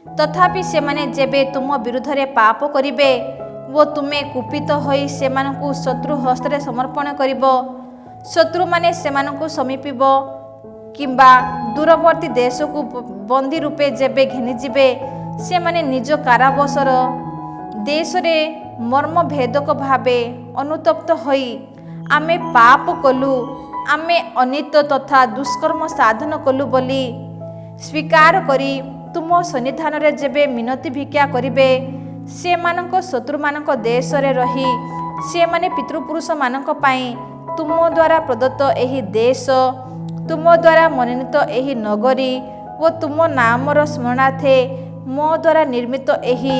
ତଥାପି ସେମାନେ ଯେବେ ତୁମ ବିରୁଦ୍ଧରେ ପାପ କରିବେ ଓ ତୁମେ କୁପିତ ହୋଇ ସେମାନଙ୍କୁ ଶତ୍ରୁ ହସ୍ତରେ ସମର୍ପଣ କରିବ, ଶତ୍ରୁମାନେ ସେମାନଙ୍କୁ ସମୀପିବ କିମ୍ବା ଦୂରବର୍ତ୍ତୀ ଦେଶକୁ ବନ୍ଦୀ ରୂପେ ଯେବେ ଘେନିଯିବେ, ସେମାନେ ନିଜ କାରାବାସର ଦେଶରେ ମର୍ମଭେଦକ ଭାବେ ଅନୁତପ୍ତ ହୋଇ ଆମେ ପାପ କଲୁ, ଆମେ ଅନିତ ତଥା ଦୁଷ୍କର୍ମ ସାଧନ କଲୁ ବୋଲି ସ୍ୱୀକାର କରି ତୁମ ସନ୍ନିଧାନରେ ଯେବେ ମିନତି ଭିକ୍ଷା କରିବେ, ସେମାନଙ୍କ ଶତ୍ରୁମାନଙ୍କ ଦେଶରେ ରହି ସେମାନେ ପିତୃପୁରୁଷମାନଙ୍କ ପାଇଁ ତୁମ ଦ୍ୱାରା ପ୍ରଦତ୍ତ ଏହି ଦେଶ, ତୁମ ଦ୍ୱାରା ମନୋନୀତ ଏହି ନଗରୀ ଓ ତୁମ ନାମର ସ୍ମରଣାର୍ଥେ ମୋ ଦ୍ୱାରା ନିର୍ମିତ ଏହି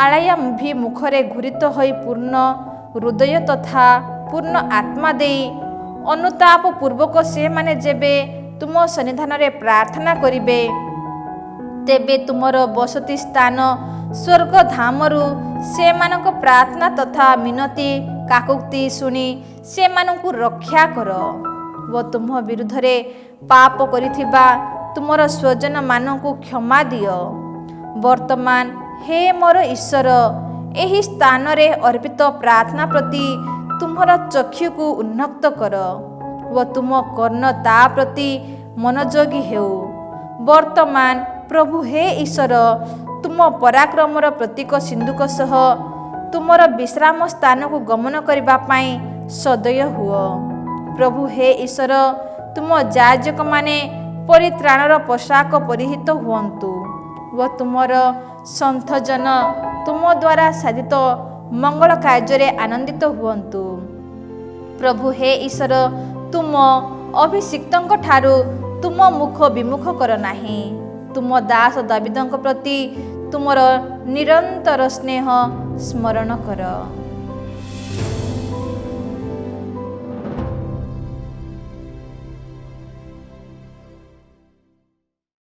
ଆଳୟାଭିମୁଖରେ ଘୂରିତ ହୋଇ ପୂର୍ଣ୍ଣ ହୃଦୟ ତଥା ପୂର୍ଣ୍ଣ ଆତ୍ମା ଦେଇ ଅନୁତାପ ପୂର୍ବକ ସେମାନେ ଯେବେ ତୁମ ସନ୍ନିଧାନରେ ପ୍ରାର୍ଥନା କରିବେ, ତେବେ ତୁମର ବସତି ସ୍ଥାନ ସ୍ୱର୍ଗଧାମରୁ ସେମାନଙ୍କ ପ୍ରାର୍ଥନା ତଥା ମିନତି କାକୁତି ଶୁଣି ସେମାନଙ୍କୁ ରକ୍ଷା କର ଓ ତୁମ ବିରୁଦ୍ଧରେ ପାପ କରିଥିବା ତୁମର ସ୍ୱଜନମାନଙ୍କୁ କ୍ଷମା ଦିଅ। ବର୍ତ୍ତମାନ ହେ ମୋର ଈଶ୍ୱର, ଏହି ସ୍ଥାନରେ ଅର୍ପିତ ପ୍ରାର୍ଥନା ପ୍ରତି ତୁମର ଚକ୍ଷୁକୁ ଉନ୍ମୁକ୍ତ କର ଓ ତୁମ କର୍ଣ୍ଣ ତା ପ୍ରତି ମନୋଯୋଗୀ ହେଉ। ବର୍ତ୍ତମାନ ପ୍ରଭୁ ହେ ଈଶ୍ୱର, ତୁମ ପରାକ୍ରମର ପ୍ରତୀକ ସିନ୍ଧୁକ ସହ ତୁମର ବିଶ୍ରାମ ସ୍ଥାନକୁ ଗମନ କରିବା ପାଇଁ ସଦୟ ହୁଅ। ପ୍ରଭୁ ହେ ଈଶ୍ୱର, ତୁମ ଯାଜକମାନେ ପରିତ୍ରାଣର ପୋଷାକ ପରିହିତ ହୁଅନ୍ତୁ ଓ ତୁମର ସନ୍ଥଜନ ତୁମ ଦ୍ୱାରା ସାଧିତ ମଙ୍ଗଳ କାର୍ଯ୍ୟରେ ଆନନ୍ଦିତ ହୁଅନ୍ତୁ। ପ୍ରଭୁ ହେ ଈଶ୍ୱର, ତୁମ ଅଭିଷିକ୍ତଙ୍କ ଠାରୁ ତୁମ ମୁଖ ବିମୁଖ କର ନାହିଁ। ତୁମ ଦାସ ଦାବୀଦଙ୍କ ପ୍ରତି ତୁମର ନିରନ୍ତର ସ୍ନେହ ସ୍ମରଣ କର।